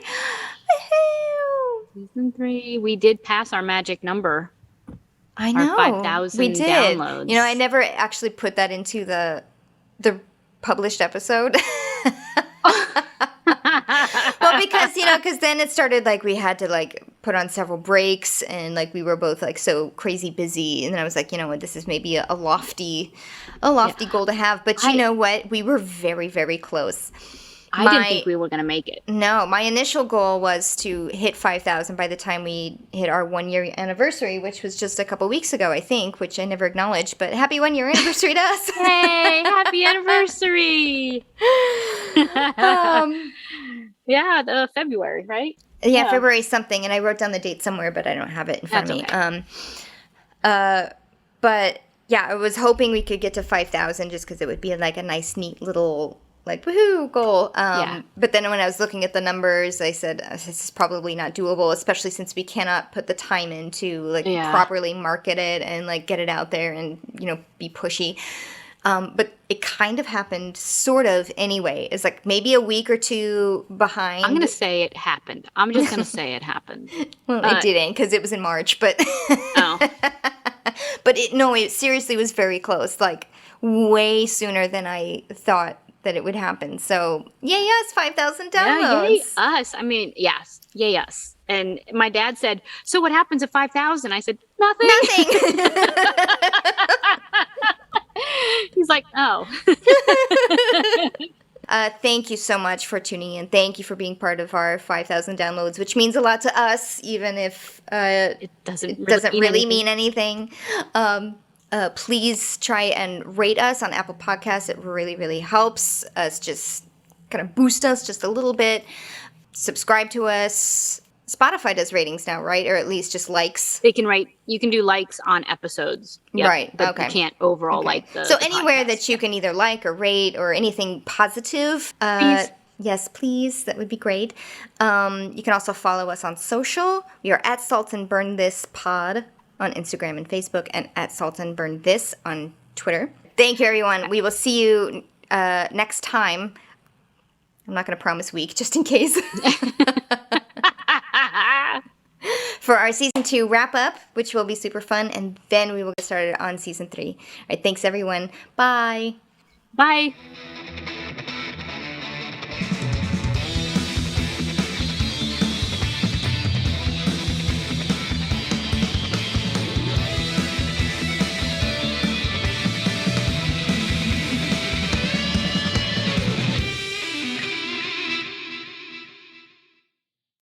Woohoo! Season 3. We did pass our magic number. I know. Our 5,000 we did. Downloads. I never actually put that into the published episode. Well, because then it started like we had to like put on several breaks and like we were both like so crazy busy, and then I was like, what, this is maybe a lofty goal to have, but you know what? We were very, very close. I didn't think we were going to make it. No, my initial goal was to hit 5,000 by the time we hit our 1-year anniversary, which was just a couple weeks ago, I think, which I never acknowledged. But happy 1-year anniversary to us! Hey, happy anniversary! Yeah, February, right? Yeah, February something, and I wrote down the date somewhere, but I don't have it in front of me. Okay. But yeah, I was hoping we could get to 5,000 just because it would be like a nice, neat little like woohoo goal. But then when I was looking at the numbers, I said this is probably not doable, especially since we cannot put the time in to like properly market it and like get it out there and be pushy. But it kind of happened sort of anyway. It's like maybe a week or two behind. I'm going to say it happened. I'm just going to say it happened. Well, it didn't because it was in March, but but it seriously was very close, like way sooner than I thought that it would happen. So yay us, 5,000 downloads. Yeah, yay us. I mean, yes, yay us. And my dad said, "So what happens at 5,000?" I said, "Nothing." He's like, "Oh." Thank you so much for tuning in. Thank you for being part of our 5,000 downloads, which means a lot to us, even if it doesn't really mean anything. Please try and rate us on Apple Podcasts. It really, really helps us just kind of boost us just a little bit. Subscribe to us. Spotify does ratings now, right? Or at least just likes. You can do likes on episodes. Yep, right. But you can't overall like the So the anywhere podcast. that you can either like or rate or anything positive. Please. Yes, please. That would be great. You can also follow us on social. We are at Salt and Burn This Pod on Instagram and Facebook, and at Salt and Burn This on Twitter. Thank you, everyone. We will see you next time. I'm not going to promise week, just in case. For our season 2 wrap up, which will be super fun, and then we will get started on season 3. All right, thanks everyone. Bye. Bye.